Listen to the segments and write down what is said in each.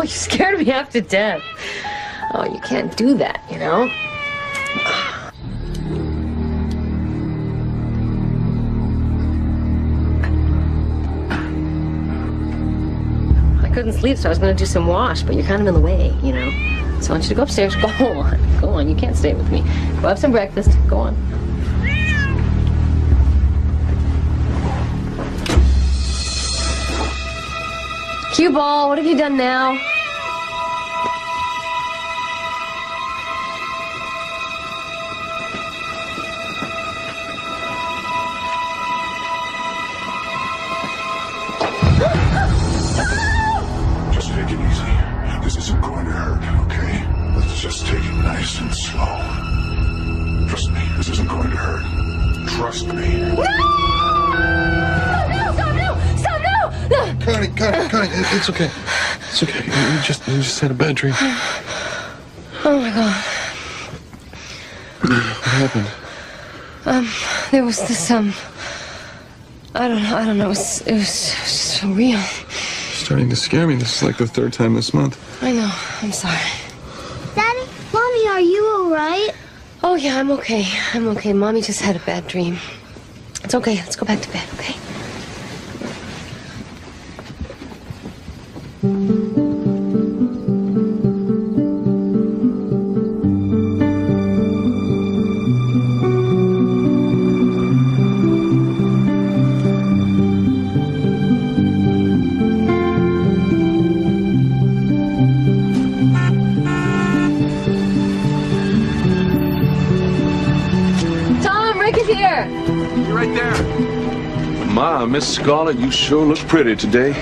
You scared me half to death. Oh, you can't do that, you know? I couldn't sleep, so I was going to do some wash, but you're kind of in the way, you know? So I want you to go upstairs. Go on. You can't stay with me. Go have some breakfast. Go on. Cue ball, what have you done now? Just take it easy. This isn't going to hurt, okay? Let's just take it nice and slow. Trust me, this isn't going to hurt. Trust me. No! Stop, no! Connie, it's okay. It's okay. You just had a bad dream. Oh my God. What happened? There was this, I don't know, it was just so real. Starting to scare me. This is like the third time this month. I know, I'm sorry. Daddy, Mommy, are you all right? Oh yeah, I'm okay. Mommy just had a bad dream. It's okay, let's go back to bed, okay? You're right there. My, Miss Scarlett, you sure look pretty today.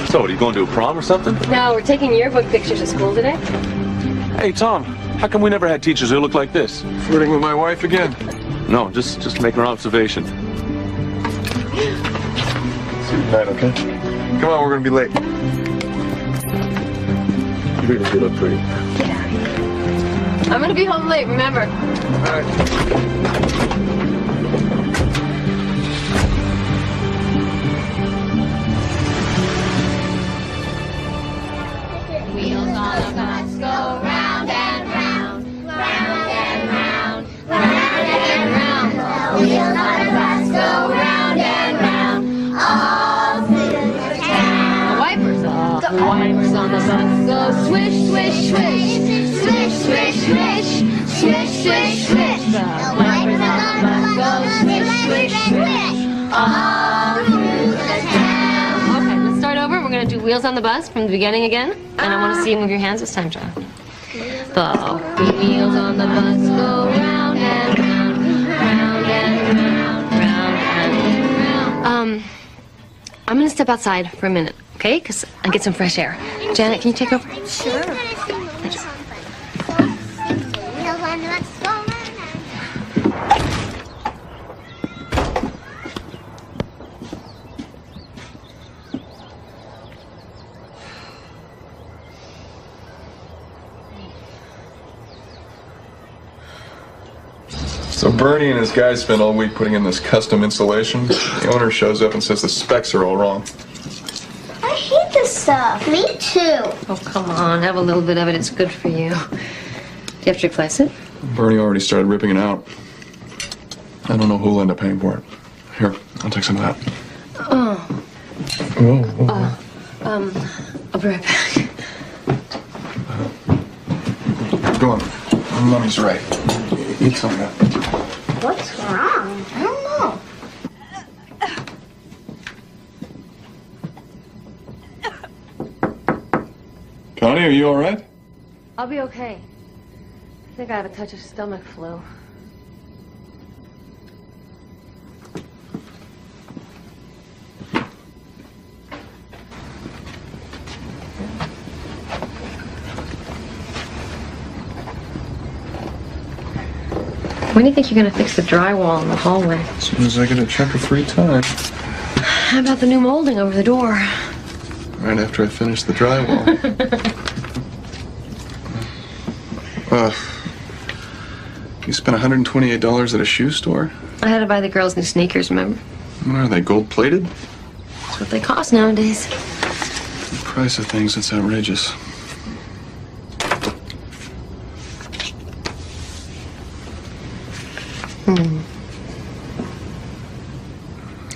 So, what, are you going to a prom or something? No, we're taking yearbook pictures at school today. Hey, Tom, how come we never had teachers who look like this? Flirting with my wife again? No, just making an observation. See you tonight, okay? Come on, we're gonna be late. You really do look pretty. I'm gonna be home late, remember. All right. Wheels on the bus go round and round, round and round, round and round. The wheels on the bus go round and round, all through the town. The wipers off. The wipers on the bus go swish, swish, swish, swish, swish, swish, swish, swish, swish. The wipers on the bus go swish, swish, swish, all through the town. Okay, let's start over. We're gonna do Wheels on the Bus from the beginning again. And I want to see you move your hands this time, John. The wheels on the bus go round and round, round and round, round and round. I'm gonna step outside for a minute, okay? Because I get some fresh air. Janet, can you take over? Sure. So Bernie and his guys spent all week putting in this custom insulation. The owner shows up and says the specs are all wrong. I hate this stuff. Me too. Oh, come on. Have a little bit of it. It's good for you. Do you have to replace it? Bernie already started ripping it out. I don't know who'll end up paying for it. Here, I'll take some of that. Oh. Whoa. I'll be right back. Go on. Mommy's right. Eat some of that. What's wrong? I don't know. Connie, are you all right? I'll be okay. I think I have a touch of stomach flu. When do you think you're gonna fix the drywall in the hallway? As soon as I get a check of free time. How about the new molding over the door? Right after I finish the drywall. You spent $128 at a shoe store? I had to buy the girls new sneakers, remember? What are they, gold-plated? That's what they cost nowadays. The price of things, it's outrageous.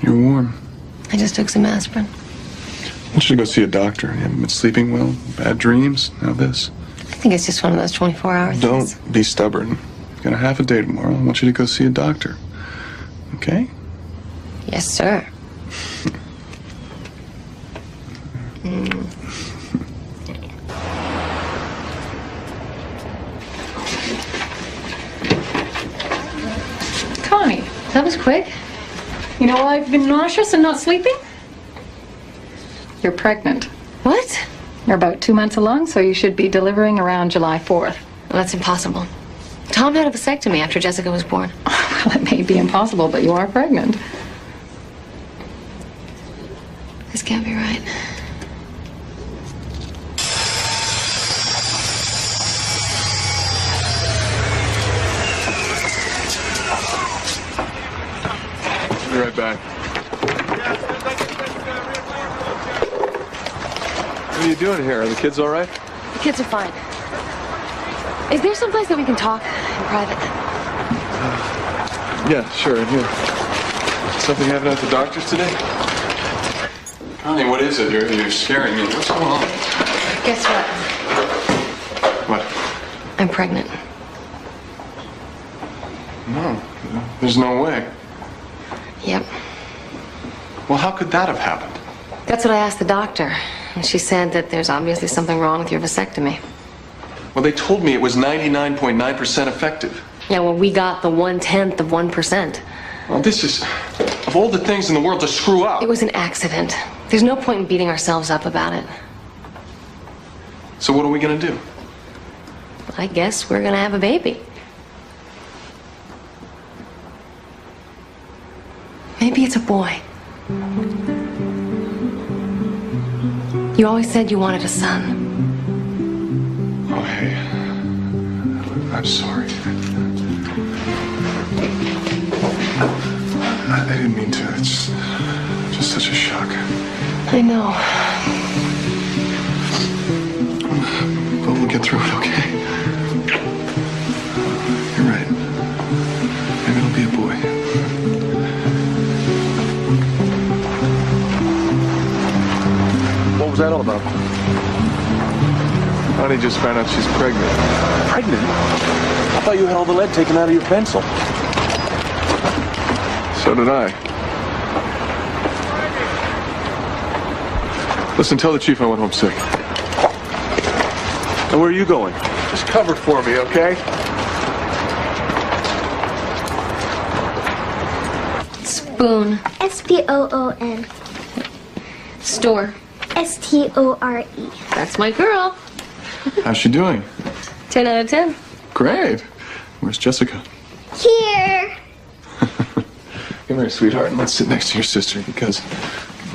You're warm. I just took some aspirin. I want you to go see a doctor. You haven't been sleeping well, bad dreams, now this. I think it's just one of those 24-hour things. Don't be stubborn. You've got a half a day tomorrow. I want you to go see a doctor. Okay? Yes, sir. Connie, That was quick. you know why I've been nauseous and not sleeping? You're pregnant. What? You're about 2 months along, so you should be delivering around July 4th. Well, that's impossible. Tom had a vasectomy after Jessica was born. Well, it may be impossible, but you are pregnant. This can't be right. Be right back. What are you doing here? Are the kids all right? The kids are fine. Is there someplace that we can talk in private? Yeah, sure, in here. Something happened at the doctor's today? Connie, what is it? You're scaring me. What's going on? Guess what? What? I'm pregnant. No, there's no way. Yep. Well, how could that have happened? That's what I asked the doctor. And she said that there's obviously something wrong with your vasectomy. Well, they told me it was 99.9% effective. Yeah, well, we got the 1/10 of 1%. Well, this is, of all the things in the world to screw up. It was an accident. There's no point in beating ourselves up about it. So what are we gonna do? I guess we're gonna have a baby. Maybe it's a boy. You always said you wanted a son. Oh, hey. I'm sorry. I didn't mean to. It's just such a shock. I know. But we'll get through it, okay? You're right. Maybe it'll be a boy. What was that all about? Honey just found out she's pregnant. Pregnant? I thought you had all the lead taken out of your pencil. So did I. Listen, tell the chief I went home sick. And where are you going? Just cover for me, okay? Spoon. S-P-O-O-N. Store. S-T-O-R-E. That's my girl. How's she doing? 10 out of 10. Great. Where's Jessica? Here. Come here, sweetheart, and let's sit next to your sister because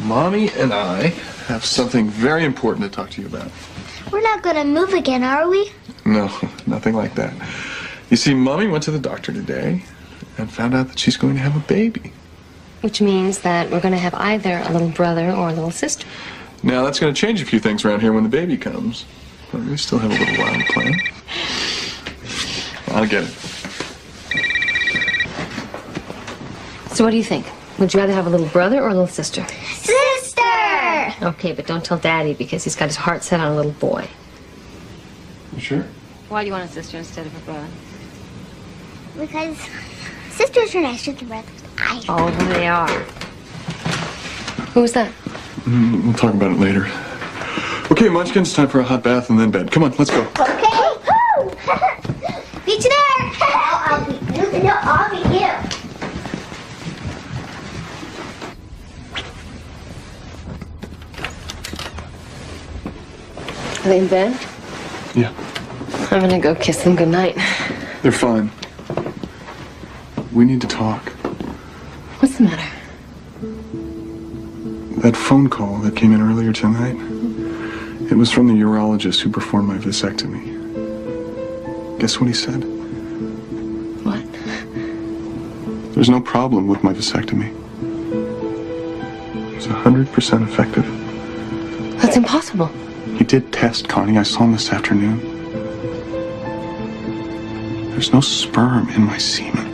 Mommy and I have something very important to talk to you about. We're not gonna move again, are we? No, nothing like that. You see, Mommy went to the doctor today and found out that she's going to have a baby. Which means that we're gonna have either a little brother or a little sister. Now, that's going to change a few things around here when the baby comes. But we still have a little while to plan. I'll get it. So what do you think? Would you rather have a little brother or a little sister? Sister! Okay, but don't tell Daddy because he's got his heart set on a little boy. You sure? Why do you want a sister instead of a brother? Because sisters are nicer than brothers. Oh, they are. Who was that? We'll talk about it later. Okay, Munchkins, time for a hot bath and then bed. Come on, let's go. Okay. Beat you there. I'll beat you. No, I'll beat you. Are they in bed? Yeah, I'm gonna go kiss them goodnight. they're fine. We need to talk. What's the matter? That phone call that came in earlier tonight, it was from the urologist who performed my vasectomy. Guess what he said? What? There's no problem with my vasectomy. It's 100% effective. That's impossible. He did test, Connie. I saw him this afternoon. There's no sperm in my semen.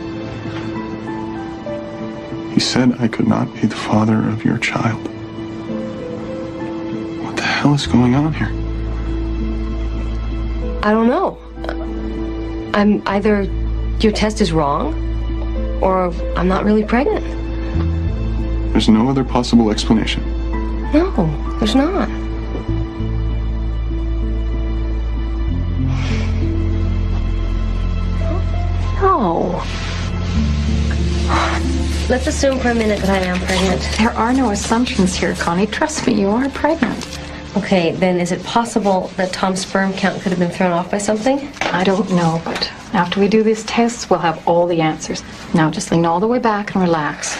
He said I could not be the father of your child. What the hell is going on here? I don't know. I'm either your test is wrong, or I'm not really pregnant. There's no other possible explanation. No, there's not. No. Let's assume for a minute that I am pregnant. There are no assumptions here, Connie. Trust me, you are pregnant. Okay, then is it possible that Tom's sperm count could have been thrown off by something? I don't know, but after we do these tests, we'll have all the answers. Now just lean all the way back and relax.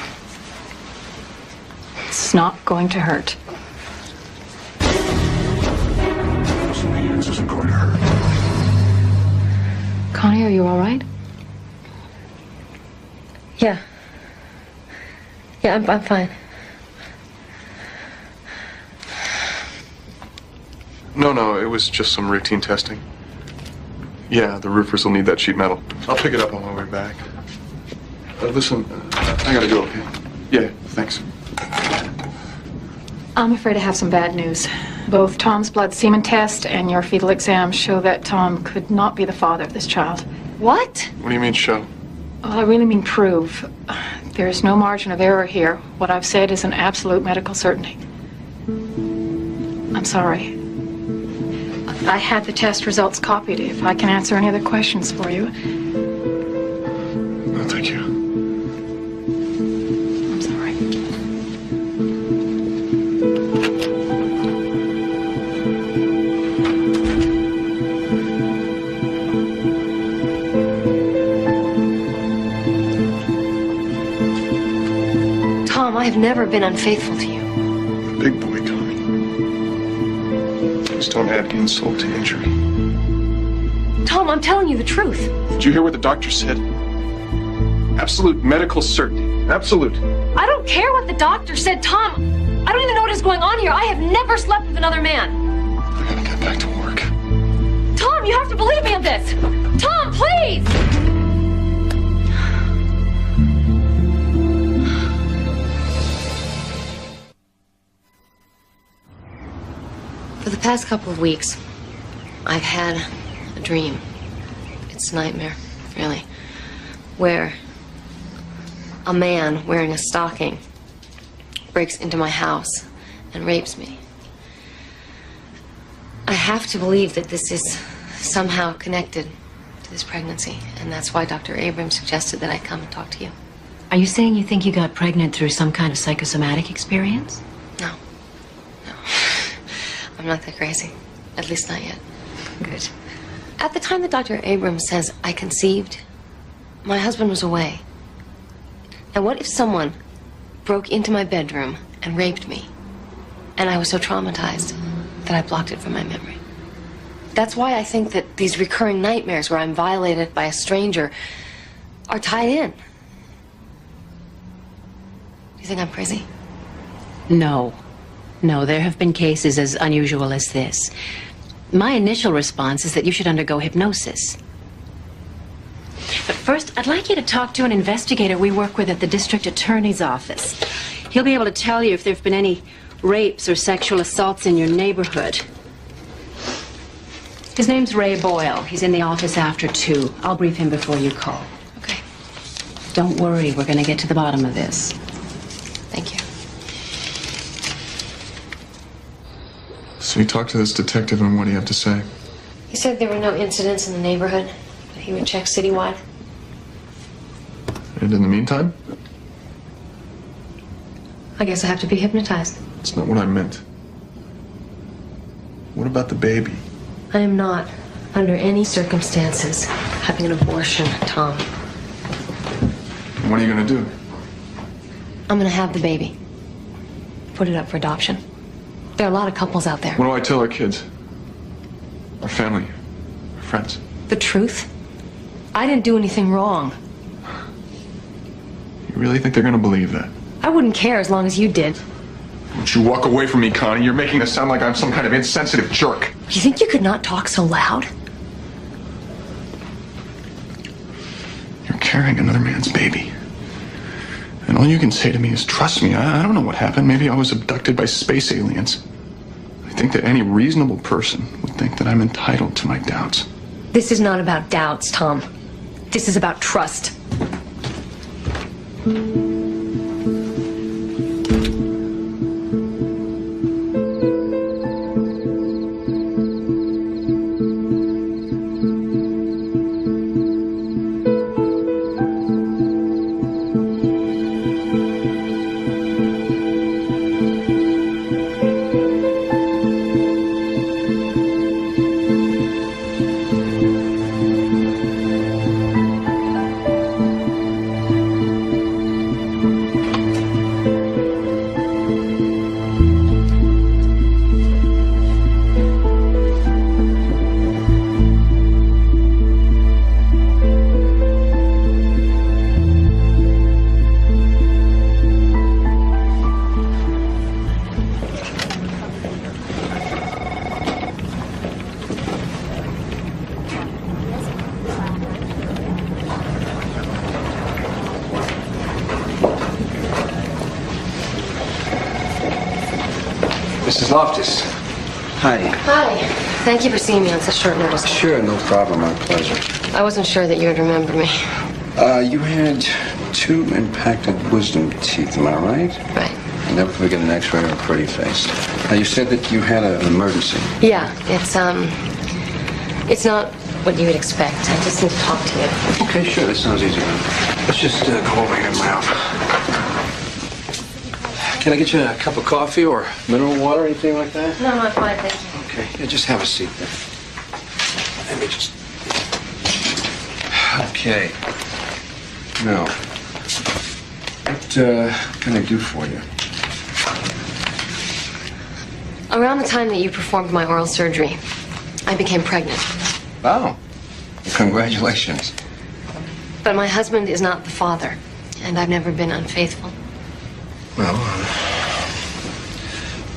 It's not going to hurt. Trust me, this isn't going to hurt. Connie, are you all right? Yeah. Yeah, I'm fine. No, it was just some routine testing. Yeah, the roofers will need that sheet metal. I'll pick it up on my way back. Listen, I gotta go, okay? Yeah, thanks. I'm afraid I have some bad news. Both Tom's blood semen test and your fetal exam show that Tom could not be the father of this child. What? What do you mean, show? Well, I really mean prove. There's no margin of error here. What I've said is an absolute medical certainty. I'm sorry. I had the test results copied. If I can answer any other questions for you. No, thank you. I'm sorry. Tom, I have never been unfaithful to you. Big boy, Connie. Please don't add insult to injury. Tom, I'm telling you the truth. Did you hear what the doctor said? Absolute medical certainty. Absolute. I don't care what the doctor said, Tom. I don't even know what is going on here. I have never slept with another man. I gotta get back to work. Tom, you have to believe me on this. Tom, please! For the past couple of weeks, I've had a dream. It's a nightmare, really, where a man wearing a stocking breaks into my house and rapes me. I have to believe that this is somehow connected to this pregnancy, and that's why Dr. Abrams suggested that I come and talk to you. Are you saying you think you got pregnant through some kind of psychosomatic experience? No. I'm not that crazy. At least not yet. Good. At the time that Dr. Abrams says I conceived, my husband was away. And what if someone broke into my bedroom and raped me, and I was so traumatized that I blocked it from my memory? That's why I think that these recurring nightmares where I'm violated by a stranger are tied in. Do you think I'm crazy? No. No, there have been cases as unusual as this. My initial response is that you should undergo hypnosis. But first, I'd like you to talk to an investigator we work with at the district attorney's office. He'll be able to tell you if there have been any rapes or sexual assaults in your neighborhood. His name's Ray Boyle. He's in the office after 2. I'll brief him before you call. Okay. Don't worry, we're going to get to the bottom of this. Thank you. So you talked to this detective, and what do you have to say? He said there were no incidents in the neighborhood, but he would check citywide. And in the meantime? I guess I have to be hypnotized. That's not what I meant. What about the baby? I am not, under any circumstances, having an abortion, Tom. What are you gonna do? I'm gonna have the baby. Put it up for adoption. There are a lot of couples out there. What do I tell our kids? Our family? Our friends? The truth? I didn't do anything wrong. You really think they're gonna believe that? I wouldn't care as long as you did. Don't you walk away from me, Connie. You're making this sound like I'm some kind of insensitive jerk. You think you could not talk so loud? You're carrying another man's baby. And all you can say to me is, trust me, I don't know what happened. Maybe I was abducted by space aliens. I think that any reasonable person would think that I'm entitled to my doubts. This is not about doubts, Tom. This is about trust. Mrs. Loftus. Hi. Hi. Thank you for seeing me on such short notice. Sure, no problem. My pleasure. I wasn't sure that you would remember me. You had 2 impacted wisdom teeth, am I right? Right. I'll never forget an x-ray of a pretty face. Now, you said that you had an emergency. Yeah, it's not what you would expect. I just need to talk to you. Okay, sure. That sounds easy. Let's just go over here in my office. Can I get you a cup of coffee or mineral water, anything like that? No, I'm fine, thank you. Okay, yeah, just have a seat there. Let me just... Okay. Now, what can I do for you? Around the time that you performed my oral surgery, I became pregnant. Oh, congratulations. But my husband is not the father, and I've never been unfaithful. Well, I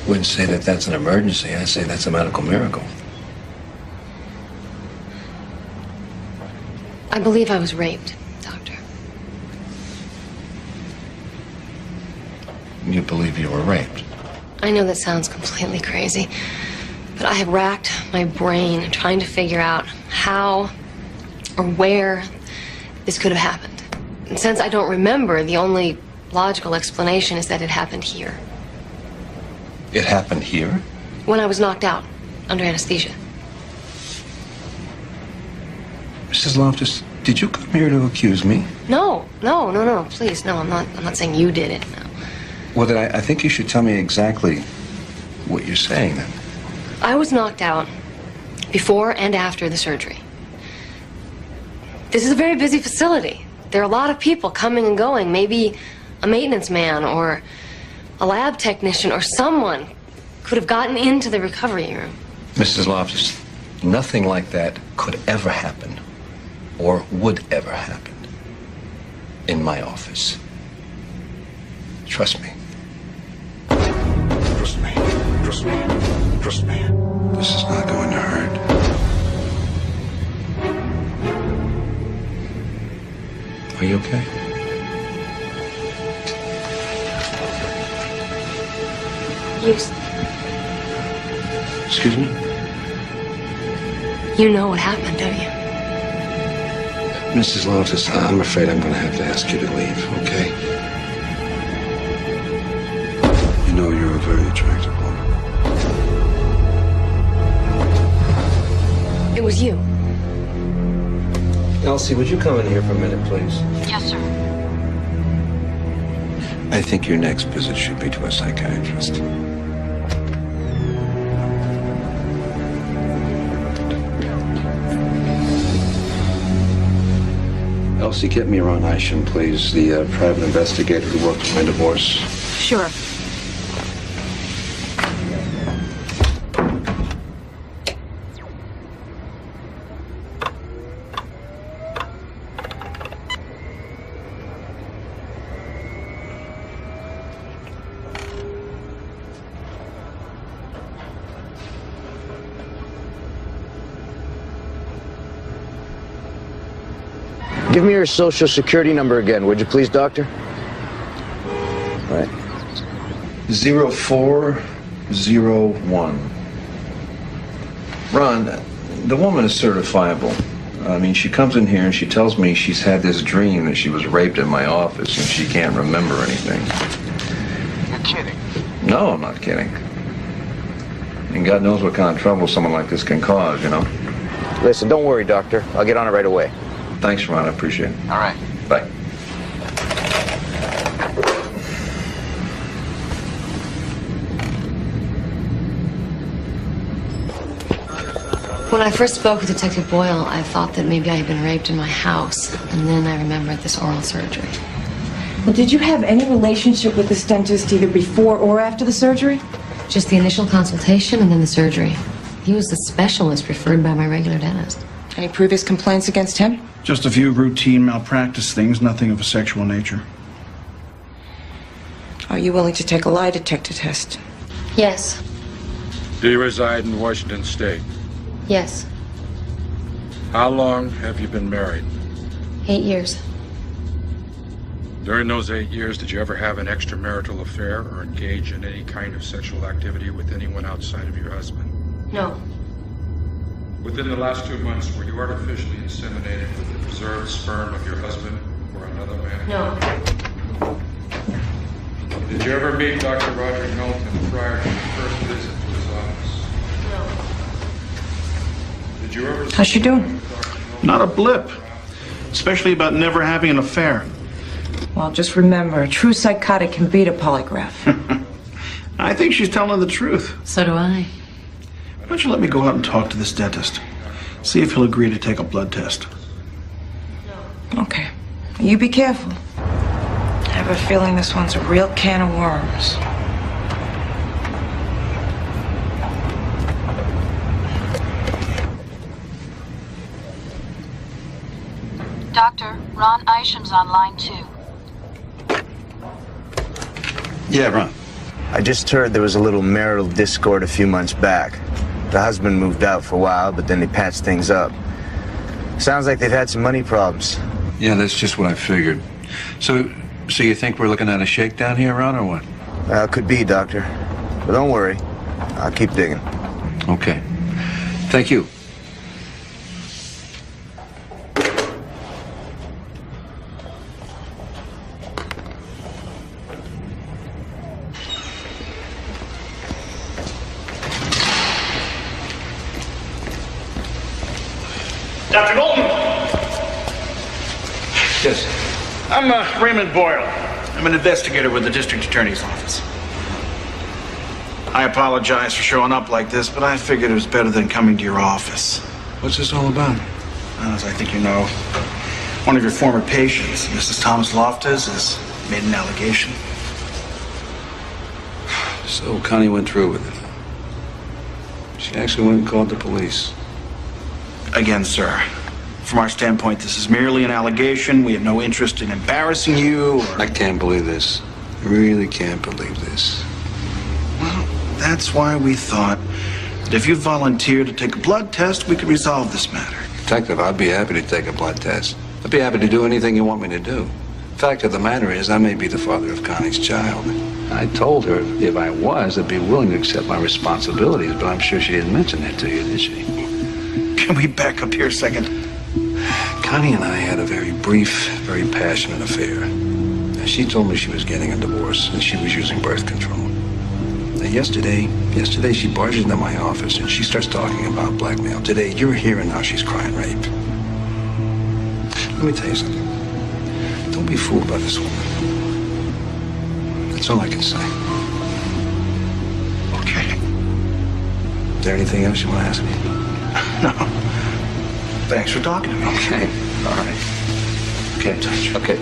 wouldn't say that that's an emergency. I'd say that's a medical miracle. I believe I was raped, Doctor. You believe you were raped? I know that sounds completely crazy, but I have racked my brain trying to figure out how or where this could have happened. And since I don't remember, the only logical explanation is that it happened here. It happened here? When I was knocked out under anesthesia. Mrs. Loftus, did you come here to accuse me? No, please, no, I'm not saying you did it, no. Well, then I think you should tell me exactly what you're saying, then. I was knocked out before and after the surgery. This is a very busy facility. There are a lot of people coming and going. Maybe a maintenance man or a lab technician or someone could have gotten into the recovery room. Mrs. Loftus, nothing like that could ever happen or would ever happen in my office. Trust me. Trust me. Trust me. Trust me. This is not going to hurt. Are you okay? Excuse me? You know what happened, don't you? Mrs. Loftus, I'm afraid I'm going to have to ask you to leave, okay? You know you're a very attractive woman. It was you. Elsie, would you come in here for a minute, please? Yes, sir. I think your next visit should be to a psychiatrist. Elsie, get me Ron Isham, please, the private investigator who worked on my divorce. Sure. Give me your social security number again, would you please, doctor? Right. 0401. Ron, the woman is certifiable. I mean, she comes in here and she tells me she's had this dream that she was raped in my office and she can't remember anything. You're kidding. No, I'm not kidding. And God knows what kind of trouble someone like this can cause, you know? Listen, don't worry, doctor. I'll get on it right away. Thanks, Ron. I appreciate it. All right. Bye. When I first spoke with Detective Boyle, I thought that maybe I had been raped in my house. And then I remembered this oral surgery. Well, did you have any relationship with this dentist either before or after the surgery? Just the initial consultation and then the surgery. He was the specialist referred by my regular dentist. Any previous complaints against him? Just a few routine malpractice things, nothing of a sexual nature. Are you willing to take a lie detector test? Yes. Do you reside in Washington State? Yes. How long have you been married? 8 years. During those 8 years, did you ever have an extramarital affair or engage in any kind of sexual activity with anyone outside of your husband? No. Within the last 2 months, were you artificially inseminated with the preserved sperm of your husband or another man? No. Did you ever meet Dr. Roger Knowlton prior to your first visit to his office? No. Did you ever... How's she doing? Not a blip. Especially about never having an affair. Well, just remember, a true psychotic can beat a polygraph. I think she's telling the truth. So do I. Why don't you let me go out and talk to this dentist? See if he'll agree to take a blood test. Okay. You be careful. I have a feeling this one's a real can of worms. Doctor, Ron Isham's on line 2. Yeah, Ron. I just heard there was a little marital discord a few months back. The husband moved out for a while, but then they patched things up. Sounds like they've had some money problems. Yeah, that's just what I figured. So you think we're looking at a shakedown here, Ron, or what? Could be, doctor. But don't worry. I'll keep digging. Okay. Thank you. Dr. Knowlton! Yes. I'm Raymond Boyle. I'm an investigator with the district attorney's office. I apologize for showing up like this, but I figured it was better than coming to your office. What's this all about? As I think you know, one of your former patients, Mrs. Thomas Loftus, has made an allegation. So Connie went through with it. She actually went and called the police. Again, sir, from our standpoint, this is merely an allegation. We have no interest in embarrassing you or... I can't believe this. I really can't believe this. Well, that's why we thought that if you volunteered to take a blood test, we could resolve this matter. Detective, I'd be happy to take a blood test. I'd be happy to do anything you want me to do. Fact of the matter is, I may be the father of Connie's child. I told her if I was, I'd be willing to accept my responsibilities, but I'm sure she didn't mention that to you, did she? Can we back up here a second? Connie and I had a very brief, very passionate affair. She told me she was getting a divorce and she was using birth control. Now, yesterday she barges into my office and she starts talking about blackmail. Today, you're here and now she's crying rape. Let me tell you something. Don't be fooled by this woman. That's all I can say. Okay. Is there anything else you want to ask me? No. Thanks for talking to me. Okay. All right. Okay. Okay.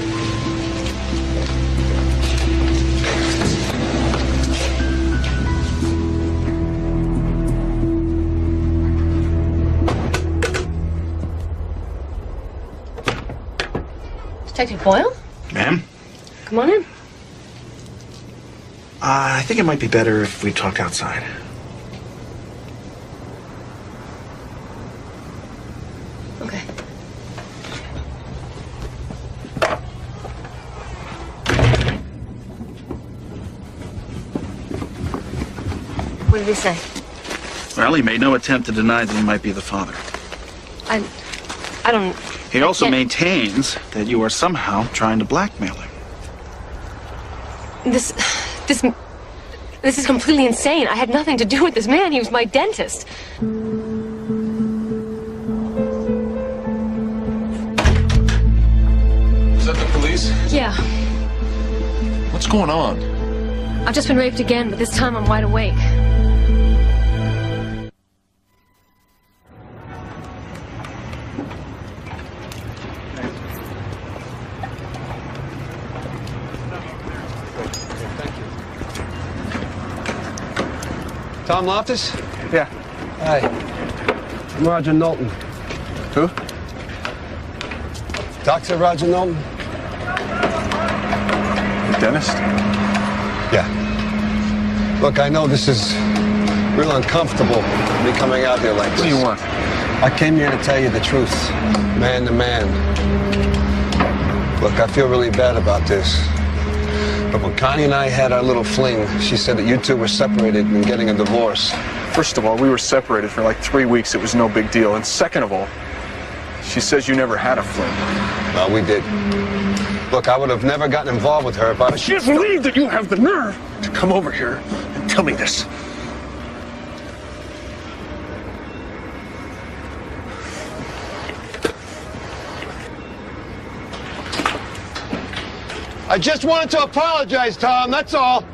Detective Boyle? Ma'am? Come on in. I think it might be better if we talk outside. Okay. What did he say? Well, he made no attempt to deny that he might be the father. I don't... He also can't- maintains that you are somehow trying to blackmail him. This is completely insane. I had nothing to do with this man. He was my dentist. Is that the police? Yeah. What's going on? I've just been raped again, but this time I'm wide awake. Tom Loftus? Yeah. Hi. I'm Roger Knowlton. Who? Dr. Roger Knowlton? The dentist? Yeah. Look, I know this is real uncomfortable, me coming out here like this. What do you want? I came here to tell you the truth, man to man. Look, I feel really bad about this. But when Connie and I had our little fling, she said that you two were separated and getting a divorce. First of all, we were separated for like 3 weeks. It was no big deal. And second of all, she says you never had a fling. Well, we did. Look, I would have never gotten involved with her if I... I can't believe that you have the nerve to come over here and tell me this. I just wanted to apologize, Tom, that's all.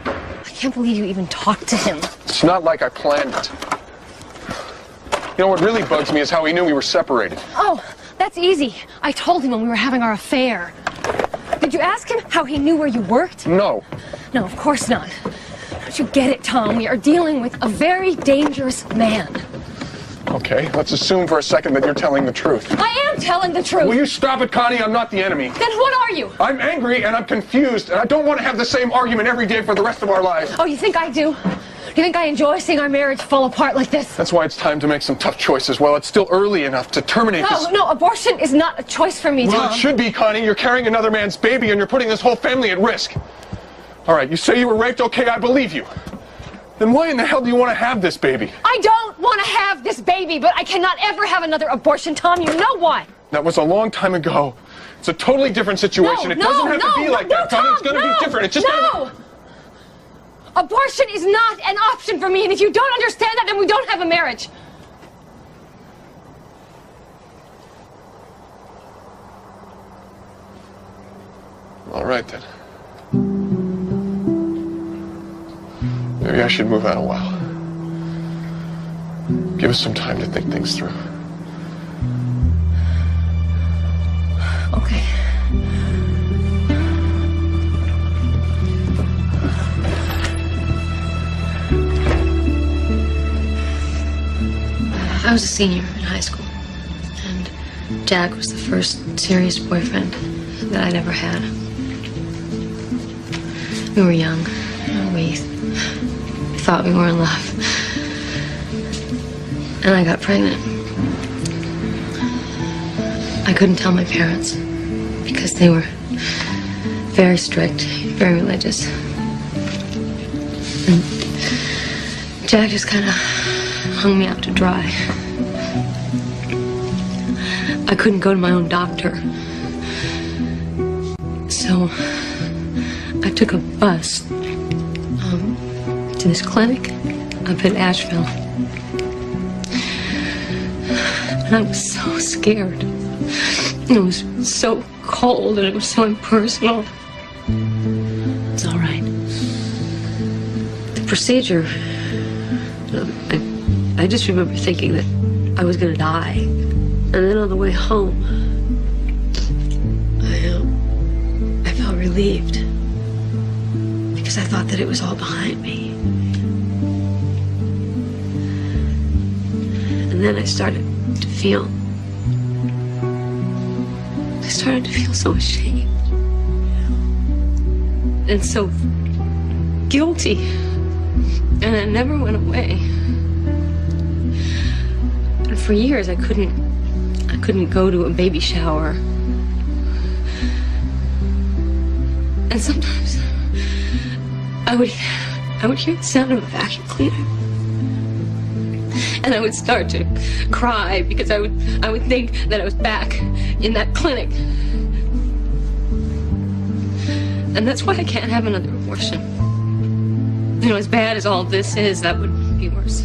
I can't believe you even talked to him. It's not like I planned it. You know what really bugs me is how he knew we were separated. Oh, that's easy. I told him when we were having our affair. Did you ask him how he knew where you worked? No. No, of course not. Don't you get it, Tom? We are dealing with a very dangerous man. Okay, let's assume for a second that you're telling the truth. I am telling the truth. Will you stop it, Connie? I'm not the enemy. Then what are you? I'm angry and I'm confused, and I don't want to have the same argument every day for the rest of our lives. Oh, you think I do? You think I enjoy seeing our marriage fall apart like this? That's why it's time to make some tough choices. Well, it's still early enough to terminate this. No, abortion is not a choice for me, Well, Tom. it should be, Connie. You're carrying another man's baby and you're putting this whole family at risk. All right, you say you were raped. Okay, I believe you. Then why in the hell do you want to have this baby? I don't want to have this baby, but I cannot ever have another abortion, Tom. You know why? That was a long time ago. It's a totally different situation. It doesn't have to be like that, Connie. It's going to be different. It's just No! Abortion is not an option for me, and if you don't understand that, then we don't have a marriage. All right, then. Maybe I should move out a while. Give us some time to think things through. Okay. I was a senior in high school, and Jack was the first serious boyfriend that I'd ever had. We were young. We thought we were in love. And I got pregnant. I couldn't tell my parents because they were very strict, very religious. And Jack just kind of hung me out to dry. I couldn't go to my own doctor. So I took a bus to this clinic up in Asheville. And I was so scared. It was so cold and it was so impersonal. It's all right. The procedure, I just remember thinking that I was going to die. And then on the way home, I felt relieved because I thought that it was all behind me. And then I started to feel so ashamed and so guilty, and it never went away. And for years I couldn't go to a baby shower. And sometimes I would hear the sound of a vacuum cleaner. And I would start to cry because I would think that I was back in that clinic. And that's why I can't have another abortion. You know, as bad as all this is, that would be worse.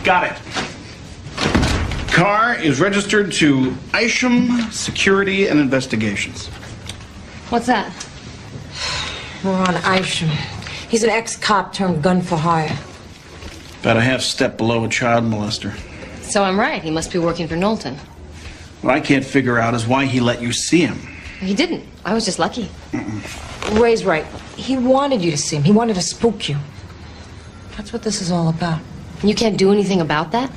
Got it. Car is registered to Isham Security and Investigations. What's that? Ron Isham. He's an ex-cop turned gun for hire. About a half step below a child molester. So I'm right. He must be working for Knowlton. What I can't figure out is why he let you see him. He didn't. I was just lucky. Ray's right. He wanted you to see him. He wanted to spook you. That's what this is all about. You can't do anything about that?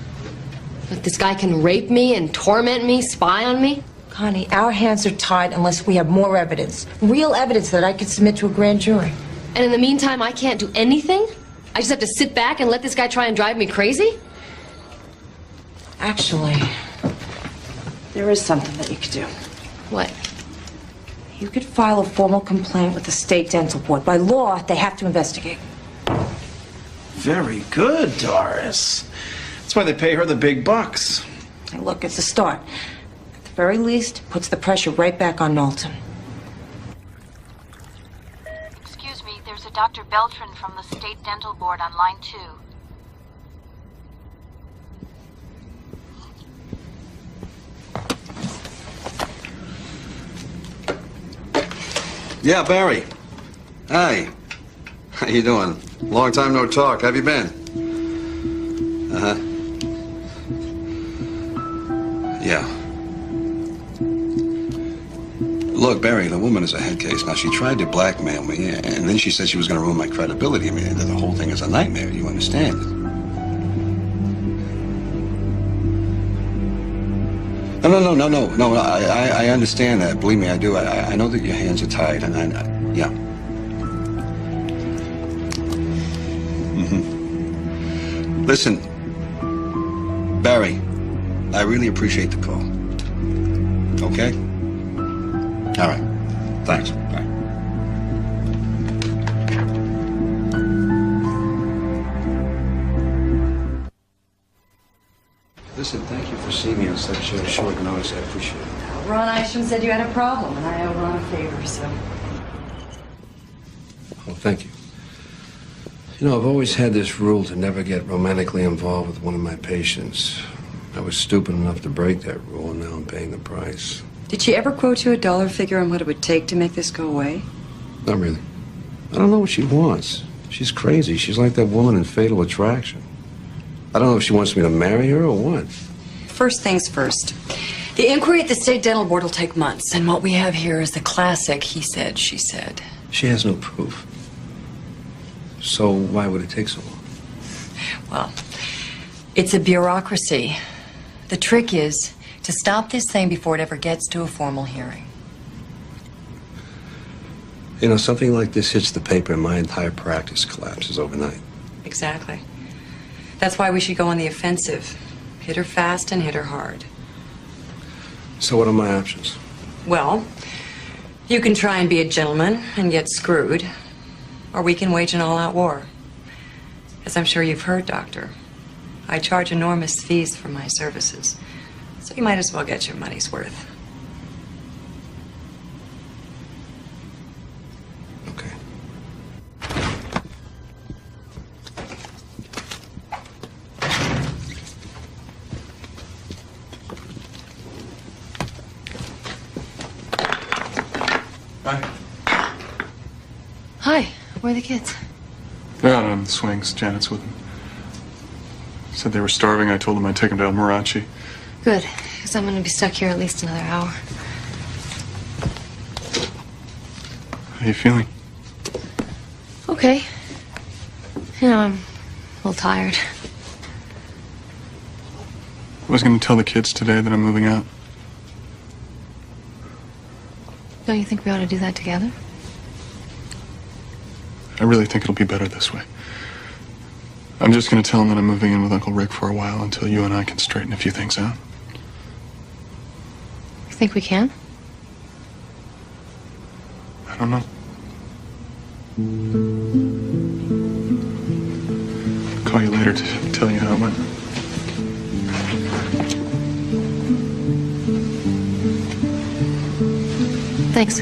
If this guy can rape me and torment me, spy on me? Connie, our hands are tied unless we have more evidence. Real evidence that I can submit to a grand jury. And in the meantime, I can't do anything? I just have to sit back and let this guy try and drive me crazy? Actually, there is something that you could do. What? You could file a formal complaint with the state dental board. By law, they have to investigate. Very good, Doris. That's why they pay her the big bucks. Hey, look, it's a start. At the very least, it puts the pressure right back on Knowlton. Excuse me, there's a Dr. Beltran from the State Dental Board on line 2. Yeah, Barry. Hi. How you doing? Long time no talk. How have you been? Uh-huh. Yeah. Look, Barry, the woman is a head case. Now, she tried to blackmail me, and then she said she was going to ruin my credibility. I mean, the whole thing is a nightmare. You understand? No. I understand that. Believe me, I do. I know that your hands are tied, and yeah. Listen, Barry, I really appreciate the call. Okay? All right. Thanks. Bye. Listen, thank you for seeing me on such short notice. I appreciate it. Ron Isham said you had a problem, and I owe Ron a favor, so... Oh, thank you. You know, I've always had this rule to never get romantically involved with one of my patients. I was stupid enough to break that rule, and now I'm paying the price. Did she ever quote you a dollar figure on what it would take to make this go away? Not really. I don't know what she wants. She's crazy. She's like that woman in Fatal Attraction. I don't know if she wants me to marry her or what. First things first. The inquiry at the State Dental Board will take months, and what we have here is the classic he said, she said. She has no proof. So why would it take so long? Well, it's a bureaucracy. The trick is to stop this thing before it ever gets to a formal hearing. You know, something like this hits the paper and my entire practice collapses overnight. Exactly. That's why we should go on the offensive. Hit her fast and hit her hard. So what are my options? Well, you can try and be a gentleman and get screwed, or we can wage an all-out war. As I'm sure you've heard, Doctor, I charge enormous fees for my services, so you might as well get your money's worth. Okay. Hi. Hi. Where are the kids? They're out on the swings. Janet's with them. Said they were starving. I told them I'd take them to El Marachi. Good, because I'm going to be stuck here at least another hour. How you feeling? Okay. You know, I'm a little tired. I was going to tell the kids today that I'm moving out. Don't you think we ought to do that together? I really think it'll be better this way. I'm just going to tell them that I'm moving in with Uncle Rick for a while until you and I can straighten a few things out. You think we can? I don't know. I'll call you later to tell you how it went. Thanks.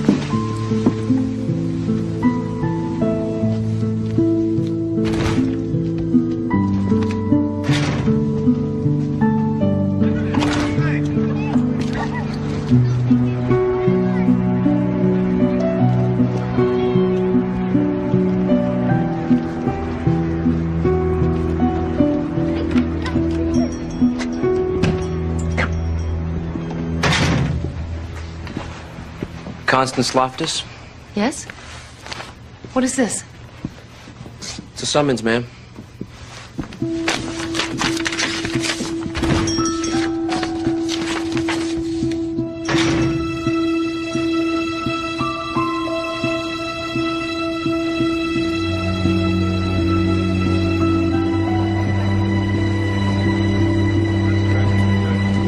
Constance Loftus? Yes? What is this? It's a summons, ma'am.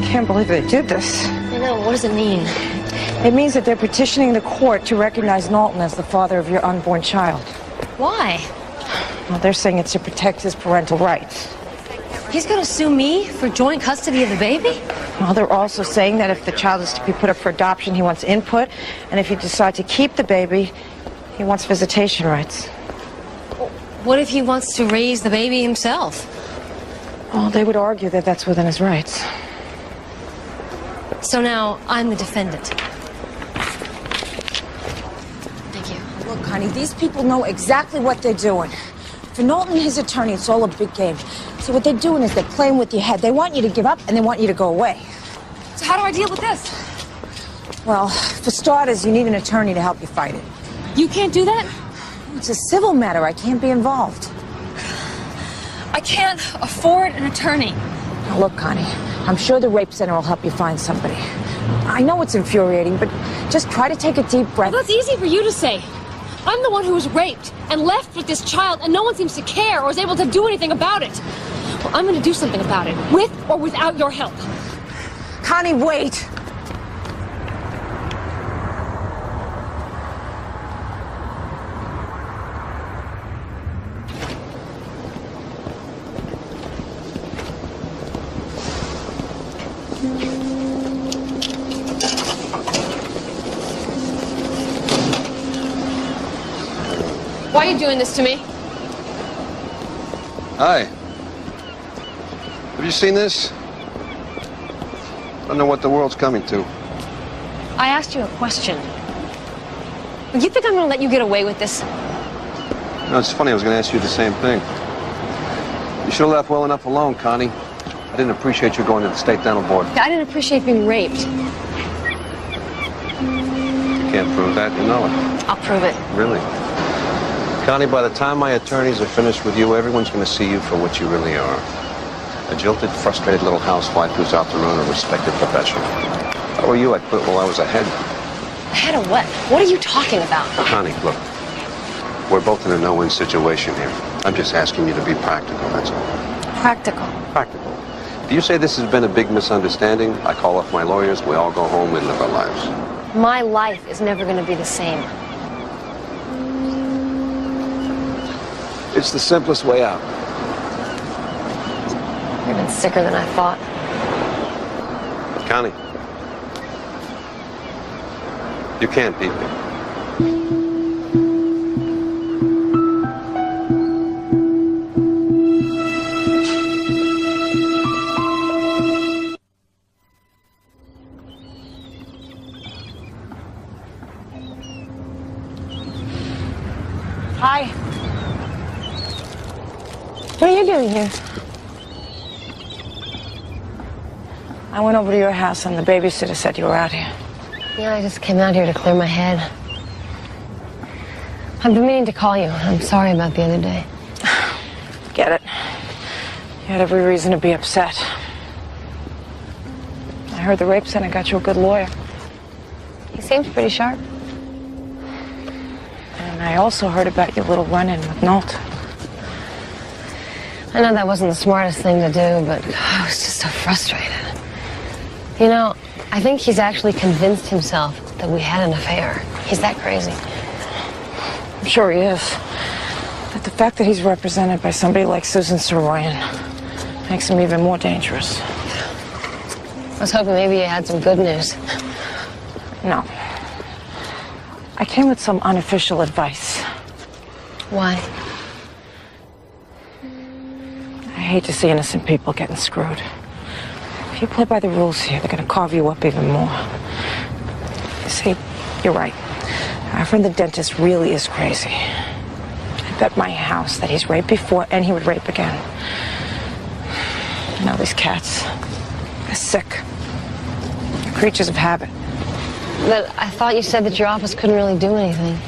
Can't believe they did this. I know. What does it mean? It means that they're petitioning the court to recognize Knowlton as the father of your unborn child. Why? Well, they're saying it's to protect his parental rights. He's going to sue me for joint custody of the baby? Well, they're also saying that if the child is to be put up for adoption, he wants input, and if you decide to keep the baby, he wants visitation rights. What if he wants to raise the baby himself? Well, they would argue that that's within his rights. So now I'm the defendant. Thank you. Look, honey, these people know exactly what they're doing. For Knowlton and his attorney, it's all a big game. So what they're doing is they're playing with your head. They want you to give up, and they want you to go away. So how do I deal with this? Well, for starters, you need an attorney to help you fight it. You can't do that? It's a civil matter. I can't be involved. I can't afford an attorney. Now, look, Connie, I'm sure the rape center will help you find somebody. I know it's infuriating, but just try to take a deep breath. Well, that's easy for you to say. I'm the one who was raped and left with this child, and no one seems to care or is able to do anything about it. Well, I'm going to do something about it, with or without your help. Connie, wait! Why are you doing this to me? Hi. Have you seen this? I don't know what the world's coming to. I asked you a question. You think I'm going to let you get away with this? No, it's funny, I was going to ask you the same thing. You should have left well enough alone, Connie. I didn't appreciate you going to the State Dental Board. I didn't appreciate being raped. You can't prove that, you know it. I'll prove it. Really? Connie, by the time my attorneys are finished with you, everyone's going to see you for what you really are. A jilted, frustrated little housewife who's out to ruin a respected profession. How are you? I quit while I was ahead. Ahead of what? What are you talking about? Connie, look. We're both in a no-win situation here. I'm just asking you to be practical, that's all. Practical. Practical. If you say this has been a big misunderstanding, I call off my lawyers, we all go home and live our lives. My life is never going to be the same. It's the simplest way out. You're even sicker than I thought. Connie, you can't beat me. What are you doing here? I went over to your house and the babysitter said you were out here. Yeah, I just came out here to clear my head. I've been meaning to call you. I'm sorry about the other day. Get it. You had every reason to be upset. I heard the rape center got you a good lawyer. He seems pretty sharp. And I also heard about your little run-in with Nolt. I know that wasn't the smartest thing to do, but I was just so frustrated. You know, I think he's actually convinced himself that we had an affair. He's that crazy. I'm sure he is. But the fact that he's represented by somebody like Susan Saroyan makes him even more dangerous. I was hoping maybe you had some good news. No. I came with some unofficial advice. Why? I hate to see innocent people getting screwed. If you play by the rules here, they're gonna carve you up even more. You see, you're right. Our friend the dentist really is crazy. I bet my house that he's raped before and he would rape again. You know, these cats, they're sick. They're creatures of habit. But I thought you said that your office couldn't really do anything.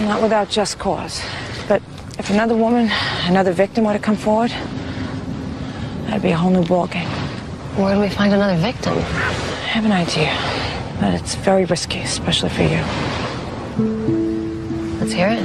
Not without just cause. But if another woman, another victim were to come forward, that'd be a whole new ballgame. Where do we find another victim? I have an idea, but it's very risky, especially for you. Let's hear it.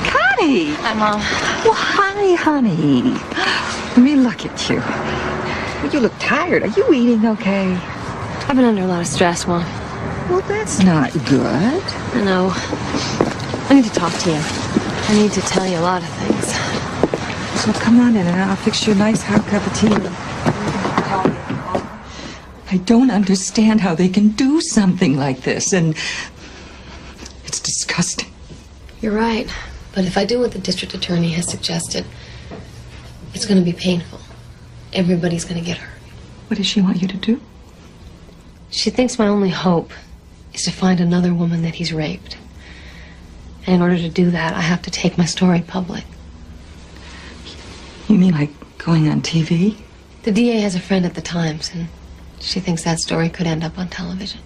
Connie! Hi, Mom. Well, hi, honey. Let me look at you. You look tired. Are you eating okay? I've been under a lot of stress, Mom. Well, that's not good. I know. I need to talk to you. I need to tell you a lot of things. So come on in and I'll fix you a nice hot cup of tea. I don't understand how they can do something like this, and it's disgusting. You're right. But if I do what the district attorney has suggested, it's going to be painful. Everybody's going to get hurt. What does she want you to do? She thinks my only hope is to find another woman that he's raped. And in order to do that, I have to take my story public. You mean like going on TV? The DA has a friend at the Times, and she thinks that story could end up on television.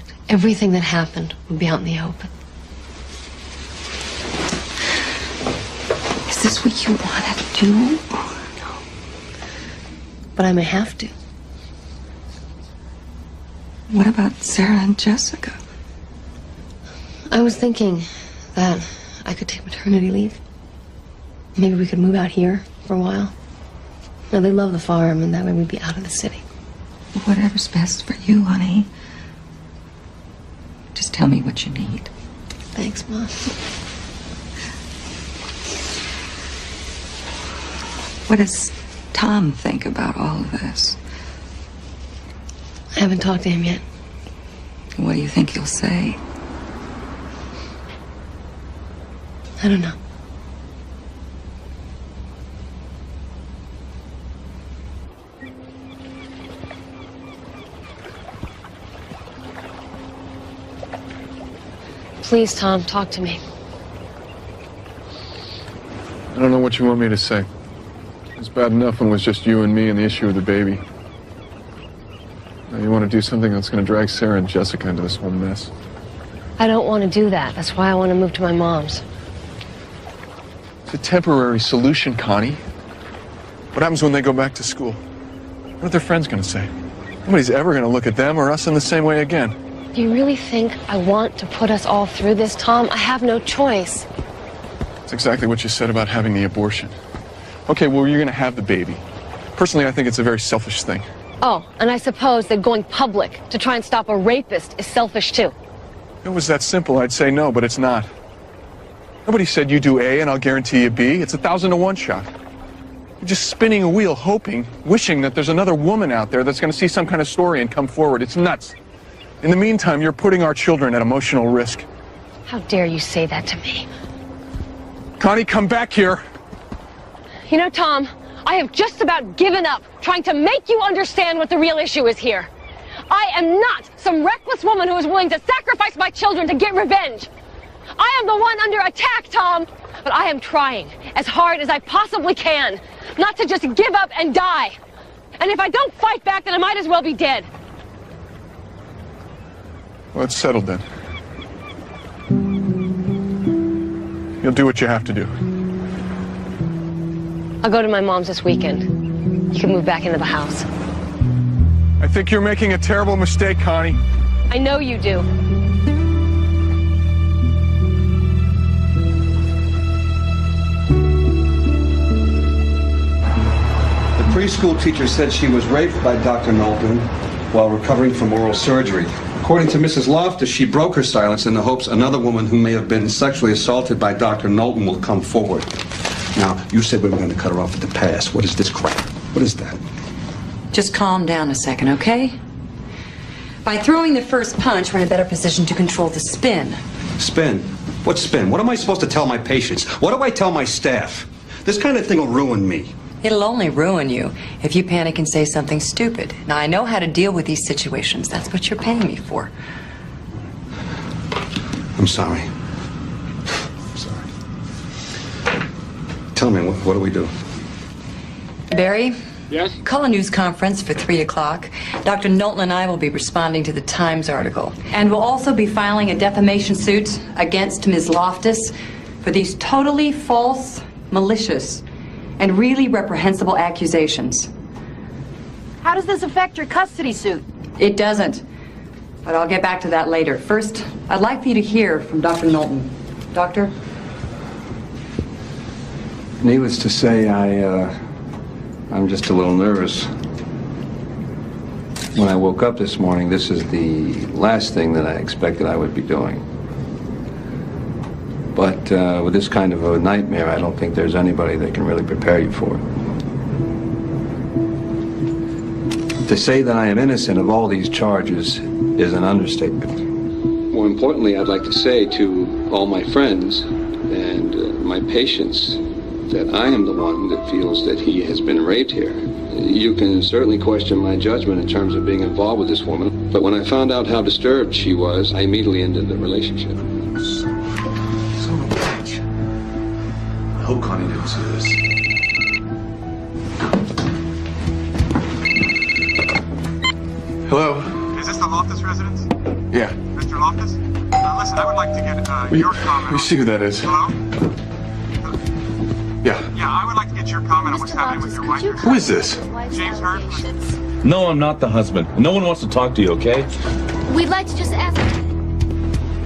So everything that happened would be out in the open. Is this what you want to do? No. But I may have to. What about Sarah and Jessica? I was thinking that I could take maternity leave. Maybe we could move out here for a while. Now, they love the farm, and that way we'd be out of the city. Whatever's best for you, honey. Just tell me what you need. Thanks, Mom. What does Tom think about all of this? I haven't talked to him yet. What do you think he'll say? I don't know. Please, Tom, talk to me. I don't know what you want me to say. It's bad enough when it was just you and me and the issue of the baby. Now you want to do something that's going to drag Sarah and Jessica into this whole mess. I don't want to do that. That's why I want to move to my mom's. It's a temporary solution, Connie. What happens when they go back to school? What are their friends going to say? Nobody's ever going to look at them or us in the same way again. Do you really think I want to put us all through this, Tom? I have no choice. That's exactly what you said about having the abortion. Okay, well, you're going to have the baby. Personally, I think it's a very selfish thing. Oh, and I suppose that going public to try and stop a rapist is selfish, too. If it was that simple, I'd say no, but it's not. Nobody said you do A and I'll guarantee you B. It's a 1,000 to 1 shot. You're just spinning a wheel, hoping, wishing that there's another woman out there that's going to see some kind of story and come forward. It's nuts. In the meantime, you're putting our children at emotional risk. How dare you say that to me? Connie, come back here. You know, Tom, I have just about given up trying to make you understand what the real issue is here. I am not some reckless woman who is willing to sacrifice my children to get revenge. I am the one under attack, Tom. But I am trying as hard as I possibly can not to just give up and die. And if I don't fight back, then I might as well be dead. Well, it's settled then. You'll do what you have to do. I'll go to my mom's this weekend. You can move back into the house. I think you're making a terrible mistake, Connie. I know you do. The preschool teacher said she was raped by Dr. Knowlton while recovering from oral surgery. According to Mrs. Loftus, she broke her silence in the hopes another woman who may have been sexually assaulted by Dr. Knowlton will come forward. Now, you said we were going to cut her off at the pass. What is this crap? What is that? Just calm down a second, okay? By throwing the first punch, we're in a better position to control the spin. Spin? What spin? What am I supposed to tell my patients? What do I tell my staff? This kind of thing will ruin me. It'll only ruin you if you panic and say something stupid. Now, I know how to deal with these situations. That's what you're paying me for. I'm sorry. Sorry. Tell me, what do we do? Barry? Yes? Call a news conference for 3 o'clock. Dr. Knowlton and I will be responding to the Times article. And we'll also be filing a defamation suit against Ms. Loftus for these totally false, malicious, and really reprehensible accusations. How does this affect your custody suit? It doesn't. But I'll get back to that later. First, I'd like for you to hear from Dr. Knowlton. Doctor? Needless to say, I'm just a little nervous. When I woke up this morning, this is the last thing that I expected I would be doing. But with this kind of a nightmare, I don't think there's anybody that can really prepare you for it. To say that I am innocent of all these charges is an understatement. More importantly, I'd like to say to all my friends and my patients that I am the one that feels that he has been raped here. You can certainly question my judgment in terms of being involved with this woman, but when I found out how disturbed she was, I immediately ended the relationship. I hope Connie didn't see this. Hello? Is this the Loftus residence? Yeah. Mr. Loftus? Listen, I would like to get your comment. We see who that is. Hello? Yeah. Yeah, I would like to get your comment on what's happening with your wife. Who is this? James Hurd? No, I'm not the husband. No one wants to talk to you, okay? We'd like to just ask.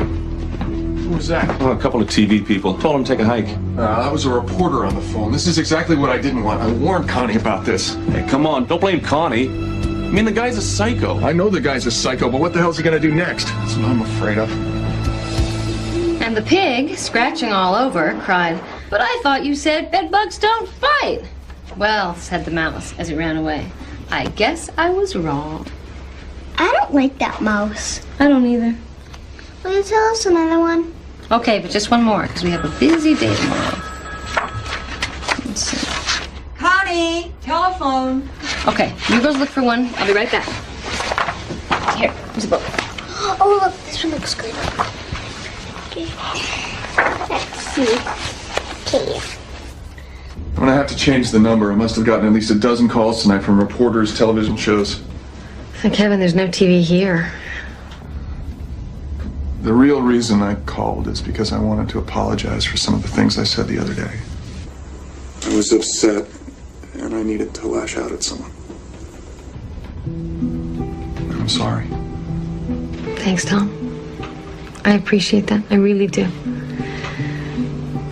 Who was that? Oh, a couple of TV people. Told him to take a hike. I was a reporter on the phone. This is exactly what I didn't want. I warned Connie about this. Hey, come on. Don't blame Connie. I mean, the guy's a psycho. I know the guy's a psycho, but what the hell's he gonna do next? That's what I'm afraid of. And the pig, scratching all over, cried, "But I thought you said bedbugs don't fight." "Well," said the mouse as it ran away, "I guess I was wrong." I don't like that mouse. I don't either. Will you tell us another one? Okay, but just one more, because we have a busy day tomorrow. Let's see. Connie, telephone. Okay, you girls look for one. I'll be right back. Here, here's a book. Oh, look, this one looks good. Okay. Let's see. Okay. I'm gonna have to change the number. I must have gotten at least a dozen calls tonight from reporters, television shows. Kevin, there's no TV here. The real reason I called is because I wanted to apologize for some of the things I said the other day. I was upset, and I needed to lash out at someone. I'm sorry. Thanks, Tom. I appreciate that. I really do.